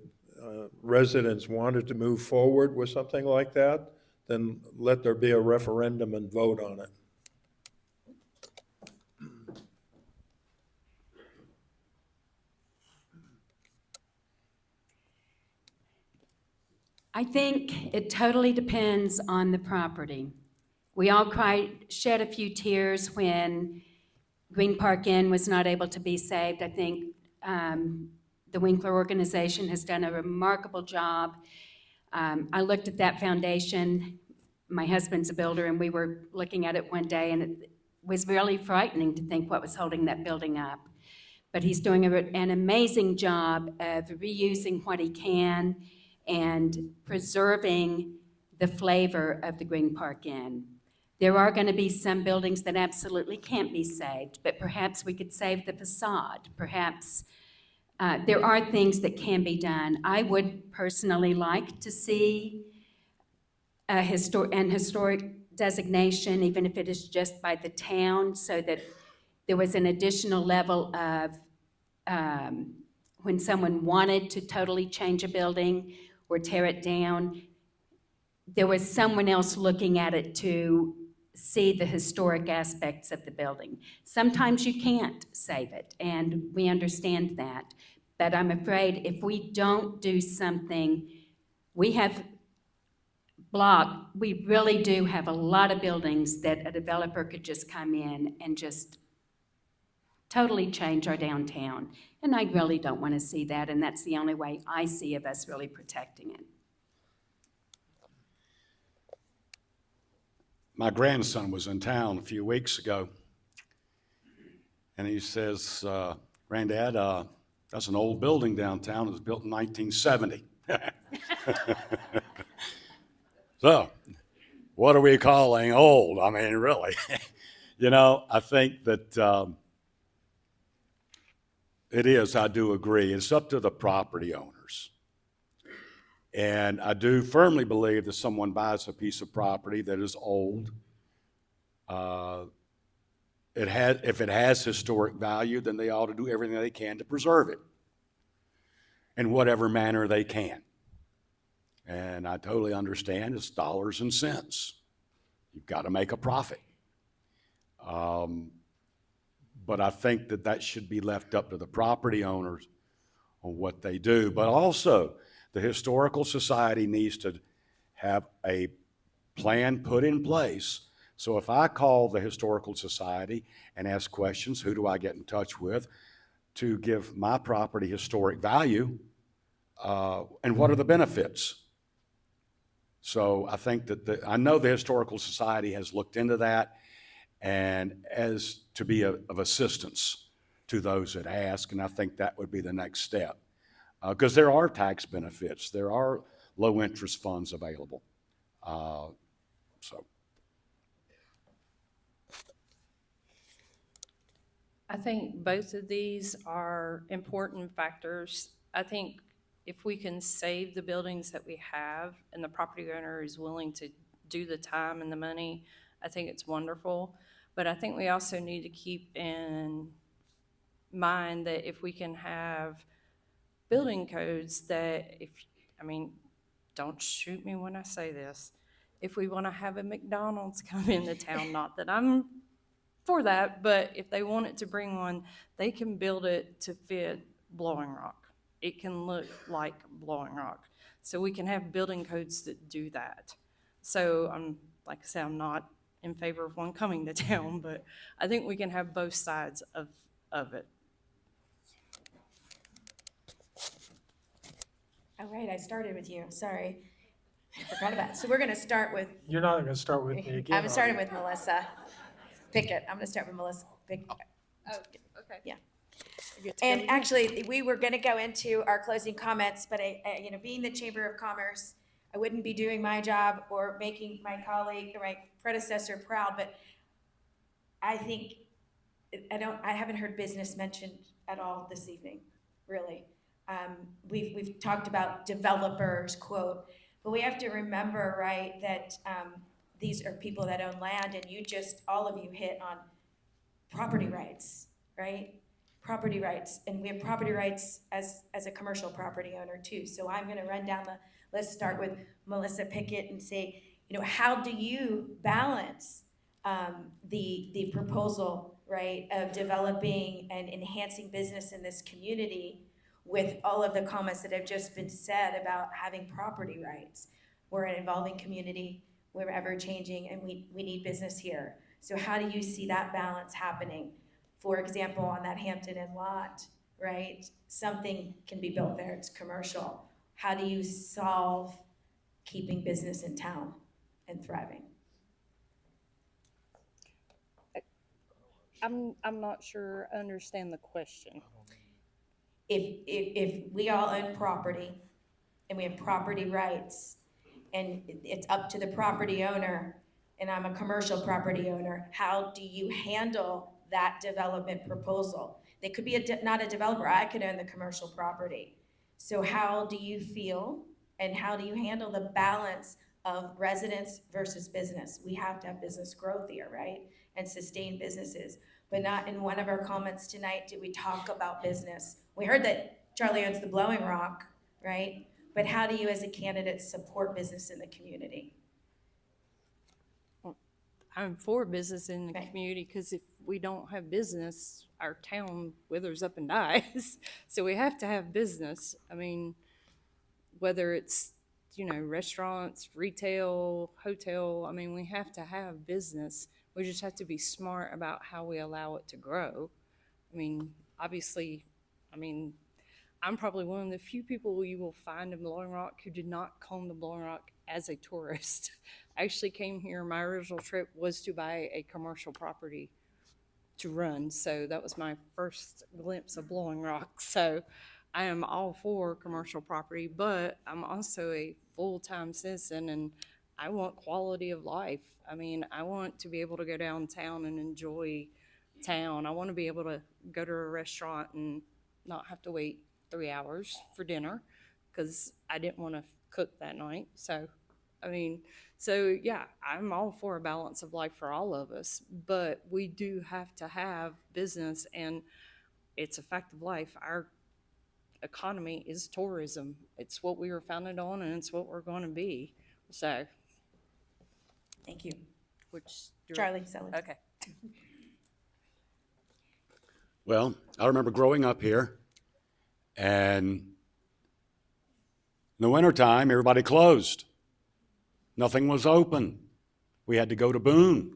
residents wanted to move forward with something like that, then let there be a referendum and vote on it. I think it totally depends on the property. We all shed a few tears when Green Park Inn was not able to be saved. I think the Winkler organization has done a remarkable job. I looked at that foundation. My husband's a builder, and we were looking at it one day, and it was really frightening to think what was holding that building up. But he's doing an amazing job of reusing what he can and preserving the flavor of the Green Park Inn. There are going to be some buildings that absolutely can't be saved, but perhaps we could save the facade. Perhaps there are things that can be done. I would personally like to see an historic designation, even if it is just by the town, so that there was an additional level of when someone wanted to totally change a building or tear it down, there was someone else looking at it to see the historic aspects of the building. Sometimes you can't save it, and we understand that. But I'm afraid if we don't do something, we really do have a lot of buildings that a developer could just come in and just totally change our downtown. And I really don't want to see that, and that's the only way I see of us really protecting it. My grandson was in town a few weeks ago, and he says, Granddad, that's an old building downtown. It was built in 1970. So, what are we calling old? I mean, really. I think that it is, I do agree. It's up to the property owners. And I do firmly believe that someone buys a piece of property that is old, if it has historic value, then they ought to do everything they can to preserve it in whatever manner they can. And I totally understand it's dollars and cents. You've got to make a profit. But I think that should be left up to the property owners on what they do. But also, the Historical Society needs to have a plan put in place. So if I call the Historical Society and ask questions, who do I get in touch with to give my property historic value, and what are the benefits? So I think that I know the Historical Society has looked into that, and as to be of assistance to those that ask, and I think that would be the next step. Because there are tax benefits, there are low interest funds available. So. I think both of these are important factors. I think if we can save the buildings that we have and the property owner is willing to do the time and the money, I think it's wonderful. But I think we also need to keep in mind that if we can have building codes that, don't shoot me when I say this, if we want to have a McDonald's come into town, not that I'm for that, but if they wanted to bring one, they can build it to fit Blowing Rock. It can look like Blowing Rock. So we can have building codes that do that. So like I said, I'm not in favor of one coming to town, but I think we can have both sides of it. All right, I started with you. Sorry. I forgot about it. So we're going to start with, You're not going to start with me again. I'm starting with Melissa Pickett. I'm going to start with Melissa Pickett. Oh, okay. Yeah. And actually, we were going to go into our closing comments, but being the Chamber of Commerce, I wouldn't be doing my job or making my colleague or my predecessor proud, but I think I haven't heard business mentioned at all this evening, really. We've talked about developers, quote, but we have to remember, right, that these are people that own land, and all of you hit on property rights, right? Property rights, and we have property rights as a commercial property owner too. So I'm gonna run down let's start with Melissa Pickett and say, how do you balance the proposal, right, of developing and enhancing business in this community with all of the comments that have just been said about having property rights? We're an evolving community, we're ever changing, and we need business here. So how do you see that balance happening? For example, on that Hampton Inn lot, right? Something can be built there, it's commercial. How do you solve keeping business in town and thriving? I'm not sure I understand the question. If we all own property and we have property rights and it's up to the property owner, and I'm a commercial property owner, how do you handle that development proposal? They could be not a developer, I could own the commercial property. So how do you feel and how do you handle the balance of residents versus business? We have to have business growth here, right? And sustain businesses. But not in one of our comments tonight did we talk about business. We heard that Charlie owns the Blowing Rock, right? But how do you as a candidate support business in the community? I'm for business in the Right. community, because if we don't have business, our town withers up and dies. So we have to have business. I mean, whether it's, restaurants, retail, hotel, I mean, we have to have business. We just have to be smart about how we allow it to grow. I mean, obviously, I'm probably one of the few people you will find in Blowing Rock who did not come to Blowing Rock as a tourist. I actually came here, my original trip was to buy a commercial property to run. So that was my first glimpse of Blowing Rock. So I am all for commercial property, but I'm also a full-time citizen and I want quality of life. I mean, I want to be able to go downtown and enjoy town. I want to be able to go to a restaurant and not have to wait 3 hours for dinner because I didn't want to cook that night. So yeah, I'm all for a balance of life for all of us, but we do have to have business, and it's a fact of life. Our economy is tourism. It's what we were founded on, and it's what we're going to be. So, Thank you. Charlie Sellers. Okay. Well, I remember growing up here, and in the wintertime, everybody closed. Nothing was open. We had to go to Boone.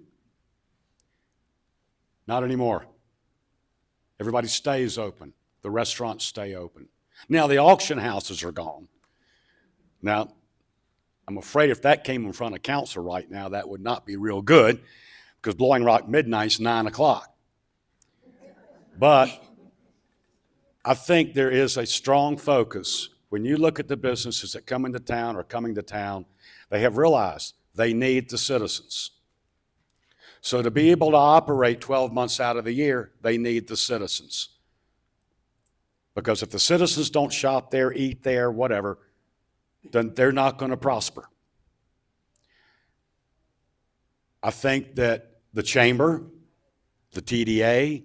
Not anymore. Everybody stays open. The restaurants stay open. Now the auction houses are gone. Now, I'm afraid if that came in front of council right now, that would not be real good, because Blowing Rock Midnight's 9 o'clock. But I think there is a strong focus. When you look at the businesses that come into town or coming to town, they have realized they need the citizens. So to be able to operate 12 months out of the year, they need the citizens. Because if the citizens don't shop there, eat there, whatever, then they're not going to prosper. I think that the chamber, the TDA,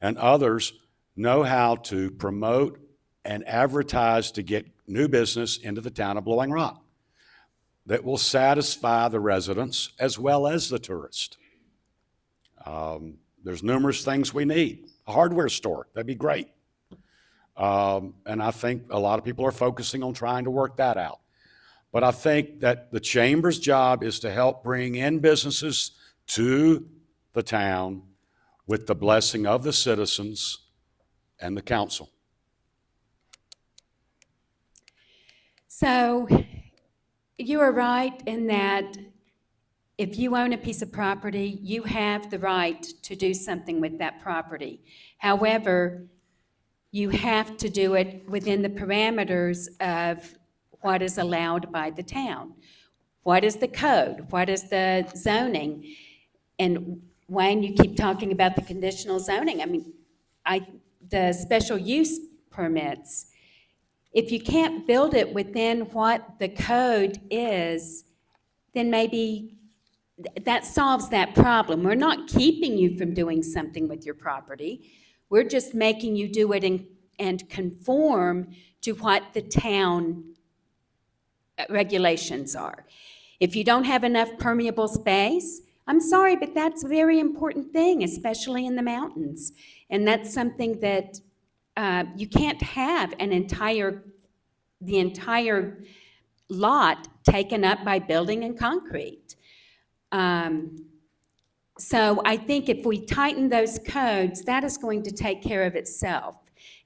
and others know how to promote and advertise to get new business into the town of Blowing Rock that will satisfy the residents as well as the tourists. There's numerous things we need. A hardware store, that'd be great. And I think a lot of people are focusing on trying to work that out. But I think that the chamber's job is to help bring in businesses to the town with the blessing of the citizens and the council. So you are right in that if you own a piece of property, you have the right to do something with that property. However, you have to do it within the parameters of what is allowed by the town. What is the code? What is the zoning? And Wayne, you keep talking about the conditional zoning. I mean, the special use permits, if you can't build it within what the code is, then maybe that solves that problem. We're not keeping you from doing something with your property. We're just making you do it and conform to what the town regulations are. If you don't have enough permeable space, I'm sorry, but that's a very important thing, especially in the mountains. And that's something that you can't have the entire lot taken up by building and concrete. So I think if we tighten those codes, that is going to take care of itself.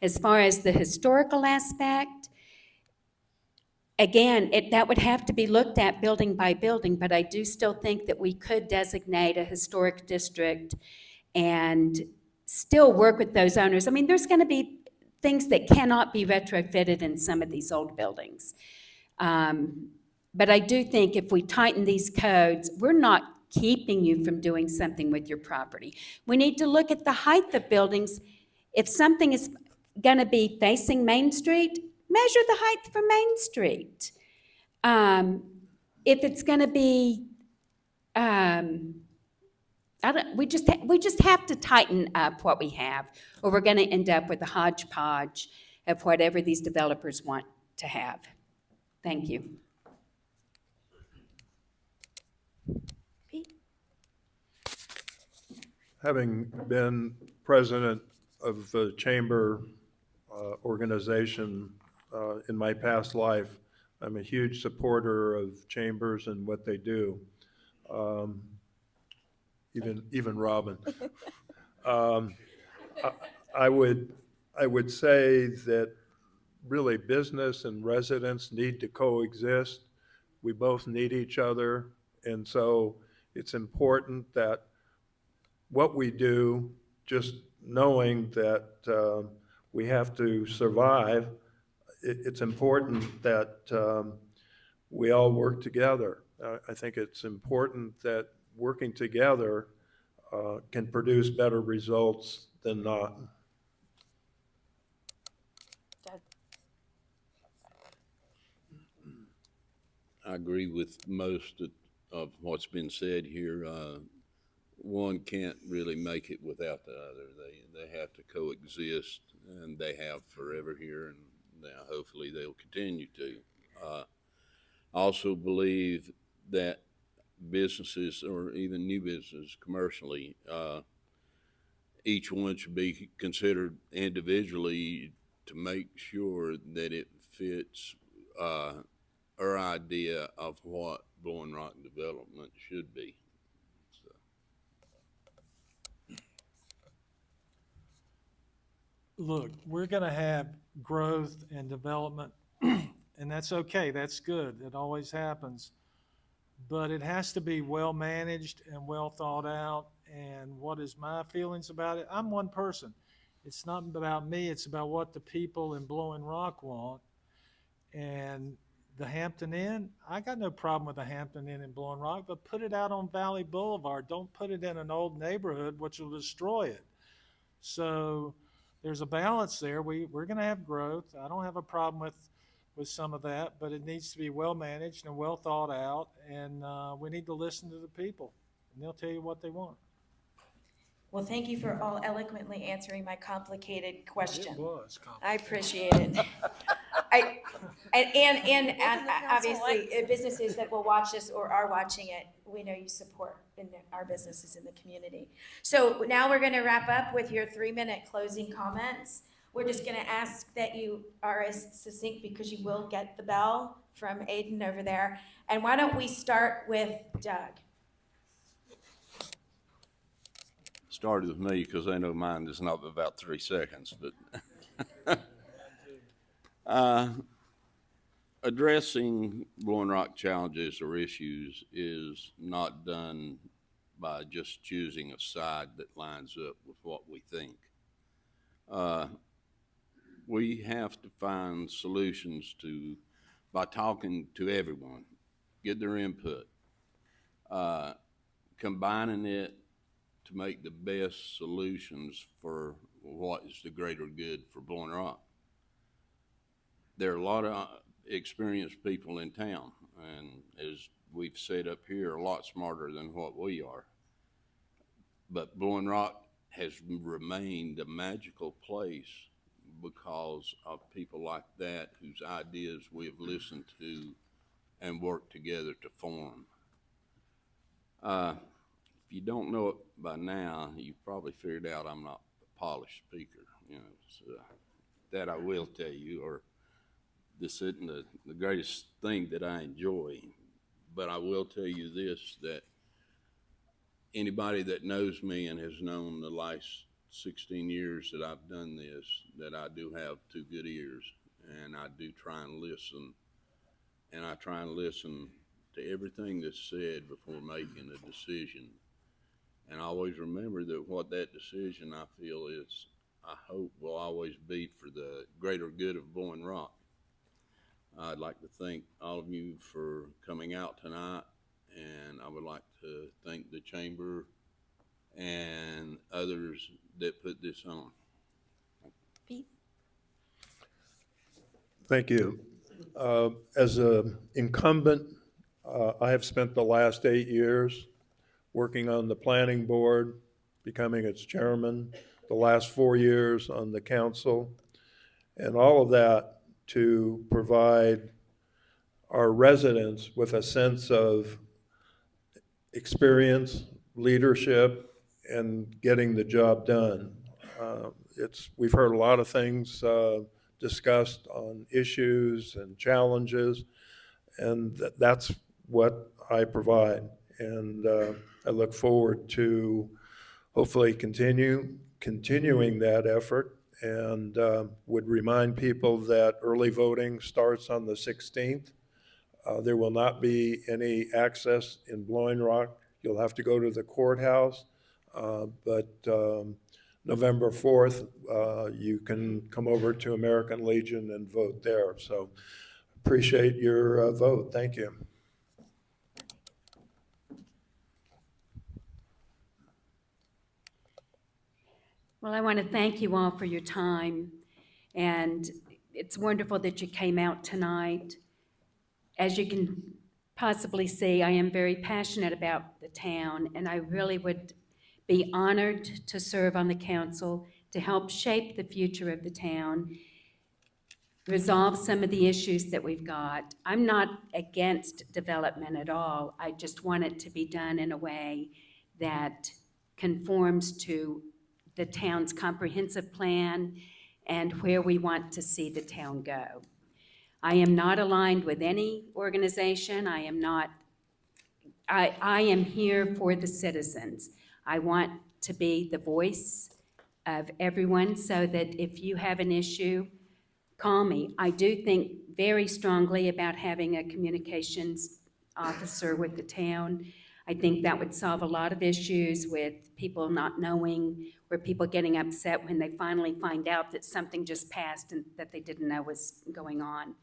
As far as the historical aspect, again, that would have to be looked at building by building, but I do still think that we could designate a historic district and still work with those owners. I mean, there's going to be things that cannot be retrofitted in some of these old buildings. But I do think if we tighten these codes, we're not keeping you from doing something with your property. We need to look at the height of buildings. If something is going to be facing Main Street, measure the height for Main Street. If it's going to be, we just have to tighten up what we have, or we're going to end up with a hodgepodge of whatever these developers want to have. Thank you. Having been president of the chamber organization in my past life, I'm a huge supporter of chambers and what they do. Even Robin. I would say that really business and residents need to coexist. We both need each other, and so it's important that what we do, just knowing that we have to survive, it's important that we all work together. I think it's important that working together can produce better results than not. I agree with most of what's been said here. One can't really make it without the other. They have to coexist, and they have forever here, and now hopefully they'll continue to. I also believe that businesses, or even new businesses commercially, each one should be considered individually to make sure that it fits our idea of what Blowing Rock development should be. Look, we're going to have growth and development, and that's okay. That's good. It always happens. But it has to be well managed and well thought out. And what is my feelings about it? I'm one person. It's not about me. It's about what the people in Blowing Rock want. And the Hampton Inn, I got no problem with the Hampton Inn in Blowing Rock, but put it out on Valley Boulevard. Don't put it in an old neighborhood, which will destroy it. So there's a balance there. We're going to have growth. I don't have a problem with some of that, but it needs to be well managed and well thought out, and we need to listen to the people, and they'll tell you what they want. Well, thank you for all eloquently answering my complicated question. It was complicated. I appreciate it. And obviously, businesses that will watch this or are watching it, we know you support in our businesses in the community. So now we're going to wrap up with your 3-minute closing comments. We're just going to ask that you are as succinct, because you will get the bell from Aiden over there. And why don't we start with Doug? Started with me because I know mine is not about 3 seconds, but addressing Blowing Rock challenges or issues is not done by just choosing a side that lines up with what we think. We have to find solutions by talking to everyone, get their input, combining it to to make the best solutions for what is the greater good for Blowing Rock. There are a lot of experienced people in town, and as we've said up here, a lot smarter than what we are. But Blowing Rock has remained a magical place because of people like that whose ideas we have listened to and worked together to form. If you don't know it by now, you've probably figured out I'm not a polished speaker, you know, so that I will tell you, or this isn't the greatest thing that I enjoy, but I will tell you this, that anybody that knows me and has known the last 16 years that I've done this, that I do have 2 good ears, and I do try and listen, and I try and listen to everything that's said before making a decision. And I always remember that what that decision I feel is, I hope will always be for the greater good of Blowing Rock. I'd like to thank all of you for coming out tonight, and I would like to thank the chamber and others that put this on. Pete? Thank you. As an incumbent, I have spent the last 8 years working on the planning board, becoming its chairman, the last 4 years on the council, and all of that to provide our residents with a sense of experience, leadership, and getting the job done. We've heard a lot of things discussed on issues and challenges, and that's what I provide. And I look forward to hopefully continuing that effort, and would remind people that early voting starts on the 16th. There will not be any access in Blowing Rock. You'll have to go to the courthouse, but November 4th, you can come over to American Legion and vote there. So appreciate your vote. Thank you. Well, I want to thank you all for your time, and it's wonderful that you came out tonight. As you can possibly see, I am very passionate about the town, and I really would be honored to serve on the council to help shape the future of the town, resolve some of the issues that we've got. I'm not against development at all. I just want it to be done in a way that conforms to the town's comprehensive plan and where we want to see the town go. I am not aligned with any organization. I am here for the citizens. I want to be the voice of everyone so that if you have an issue, call me. I do think very strongly about having a communications officer with the town. I think that would solve a lot of issues with people not knowing, or people getting upset when they finally find out that something just passed and that they didn't know was going on.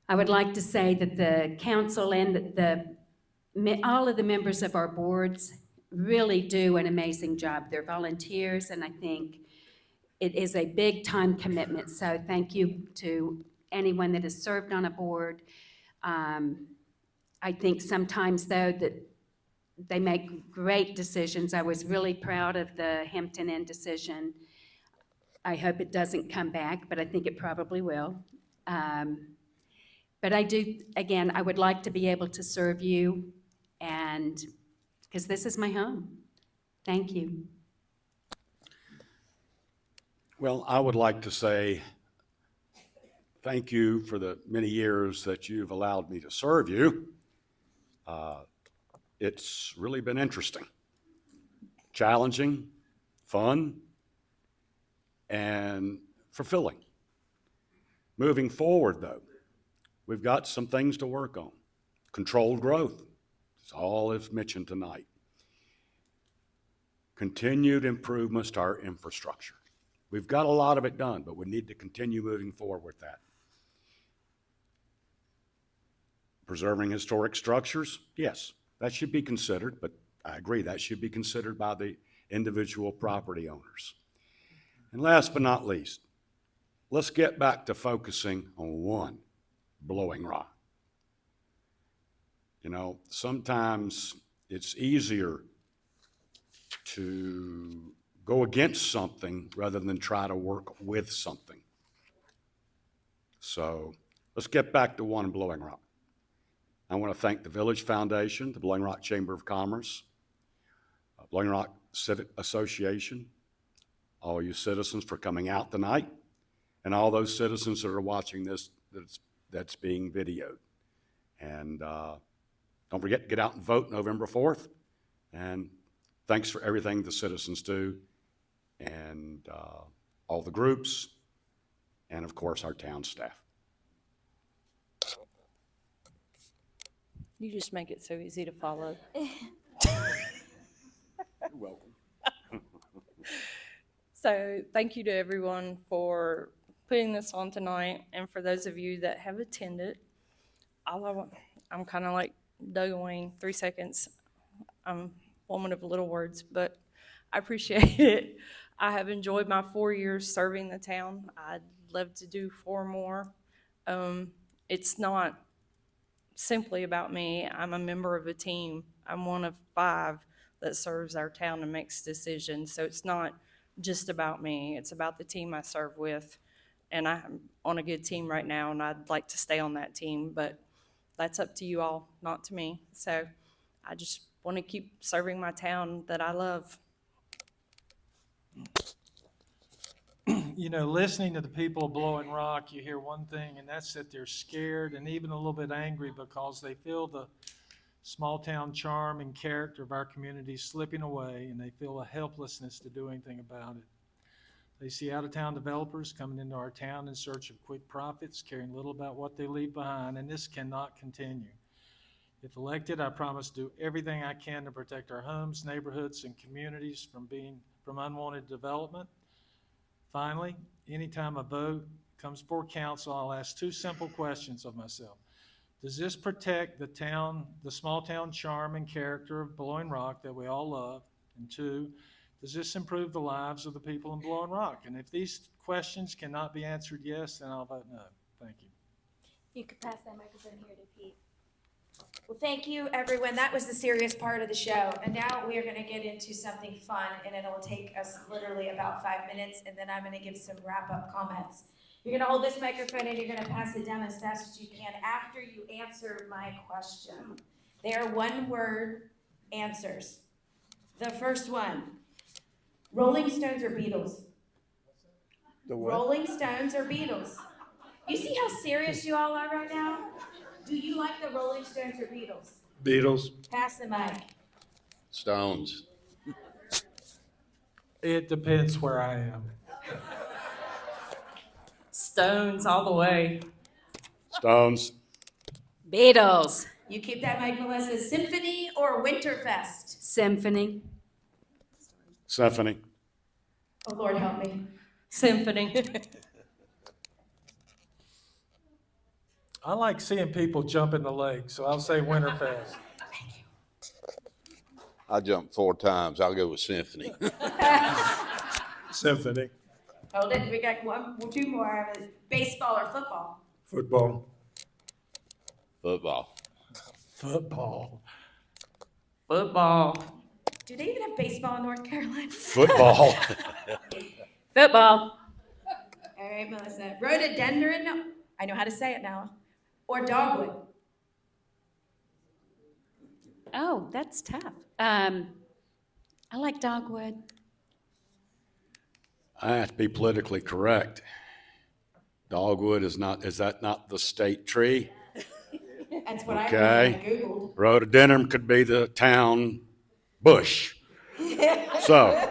I would like to say that the council and all of the members of our boards really do an amazing job. They're volunteers, and I think it is a big time commitment. So thank you to anyone that has served on a board. I think sometimes, though, that they make great decisions. I was really proud of the Hampton Inn decision. I hope it doesn't come back, but I think it probably will. But I do, again, I would like to be able to serve you, and because this is my home. Thank you. Well, I would like to say thank you for the many years that you've allowed me to serve you. It's really been interesting, challenging, fun, and fulfilling. Moving forward, though, we've got some things to work on. Controlled growth, that's all is mentioned tonight. Continued improvements to our infrastructure. We've got a lot of it done, but we need to continue moving forward with that. Preserving historic structures, yes, that should be considered, but I agree, that should be considered by the individual property owners. And last but not least, let's get back to focusing on one, Blowing Rock. You know, sometimes it's easier to go against something rather than try to work with something. So let's get back to one, Blowing Rock. I want to thank the Village Foundation, the Blowing Rock Chamber of Commerce, Blowing Rock Civic Association, all you citizens for coming out tonight, and all those citizens that are watching this that's being videoed. And don't forget to get out and vote November 4th. And thanks for everything the citizens do, and all the groups, and of course our town staff. You just make it so easy to follow. You're welcome. So thank you to everyone for putting this on tonight, and for those of you that have attended. I'm kind of like Doug and Wayne, 3 seconds. I'm a woman of little words, but I appreciate it. I have enjoyed my 4 years serving the town. I'd love to do 4 more. It's not simply about me. I'm a member of a team. I'm one of 5 that serves our town and makes decisions. So it's not just about me. It's about the team I serve with. And I'm on a good team right now, and I'd like to stay on that team, but that's up to you all, not to me. So I just want to keep serving my town that I love. You know, listening to the people of Blowing Rock, you hear one thing, and that's that they're scared and even a little bit angry because they feel the small town charm and character of our community slipping away, and they feel a helplessness to do anything about it. They see out-of-town developers coming into our town in search of quick profits, caring little about what they leave behind, and this cannot continue. If elected, I promise to do everything I can to protect our homes, neighborhoods, and communities from unwanted development. Finally, anytime a vote comes before council, I'll ask 2 simple questions of myself. Does this protect the small town charm and character of Blowing Rock that we all love? And 2, does this improve the lives of the people in Blowing Rock? And if these questions cannot be answered yes, then I'll vote no. Thank you. You could pass that microphone here to Pete. Well, thank you, everyone. That was the serious part of the show. And now we are going to get into something fun, and it'll take us literally about 5 minutes, and then I'm going to give some wrap-up comments. You're going to hold this microphone, and you're going to pass it down as fast as you can after you answer my question. They are one-word answers. The first one, Rolling Stones or Beatles? The what? Rolling Stones or Beatles? You see how serious you all are right now? Do you like the Rolling Stones or Beatles? Beatles. Pass the mic. Stones. It depends where I am. Stones all the way. Stones. Beatles. You keep that mic, Melissa. Symphony or Winterfest? Symphony. Symphony. Oh, Lord, help me. Symphony. I like seeing people jump in the lake, so I'll say Winterfest. I jumped 4 times. I'll go with Symphony. Symphony. Hold it. We got 2 more. Baseball or football? Football. Football. Football. Football. Do they even have baseball in North Carolina? Football. Football. All right, Melissa. Rhododendron, I know how to say it now, or dogwood? Oh, that's tough. I like dogwood. I have to be politically correct. Dogwood is that not the state tree? That's what I Googled. Rhododendron could be the town bush. So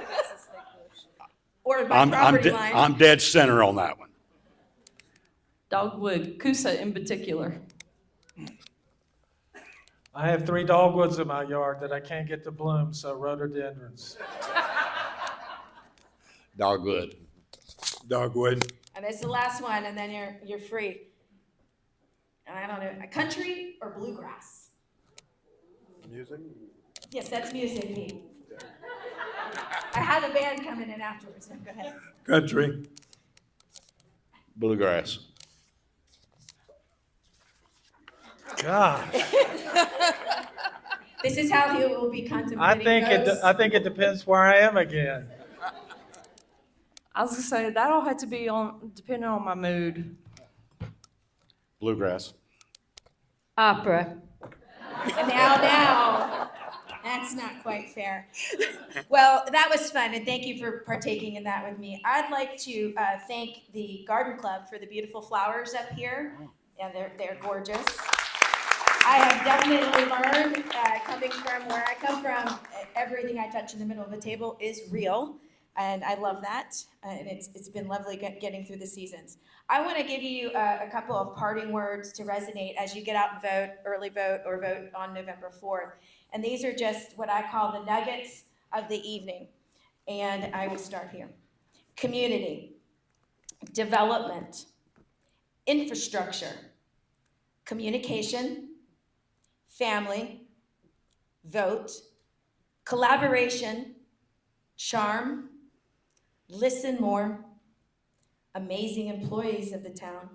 Or my property line. I'm dead center on that one. Dogwood, Coosa in particular. I have 3 dogwoods in my yard that I can't get to bloom, so rhododendrons. Dogwood. Dogwood. And it's the last one, and then you're free. And I don't know, country or bluegrass? Music. Yes, that's music, Pete. I had a band coming in afterwards, so go ahead. Country. Bluegrass. God, This is how he will be contemplating votes. I think it depends where I am again. I was gonna say, that'll have to be depending on my mood. Bluegrass. Opera. Now, that's not quite fair. Well, that was fun, and thank you for partaking in that with me. I'd like to thank the Garden Club for the beautiful flowers up here, and they're gorgeous. I have definitely learned, coming from where I come from, everything I touch in the middle of a table is real, and I love that, and it's been lovely getting through the seasons. I want to give you a couple of parting words to resonate as you get out and vote, early vote, or vote on November 4th. And these are just what I call the nuggets of the evening. And I will start here. Community, development, infrastructure, communication, family, vote, collaboration, charm, listen more, amazing employees of the town,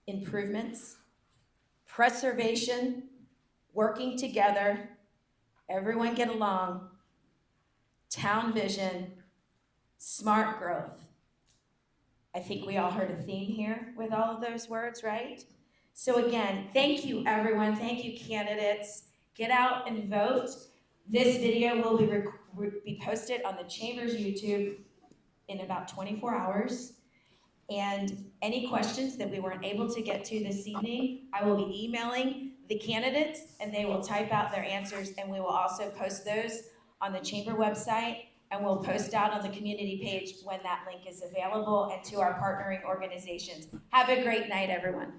improvements, preservation, working together, everyone get along, town vision, smart growth. I think we all heard a theme here with all of those words, right? So again, thank you everyone, thank you candidates. Get out and vote. This video will be posted on the Chamber's YouTube in about 24 hours. And any questions that we weren't able to get to this evening, I will be emailing the candidates and they will type out their answers, and we will also post those on the Chamber website, and we'll post out on the community page when that link is available, and to our partnering organizations. Have a great night, everyone.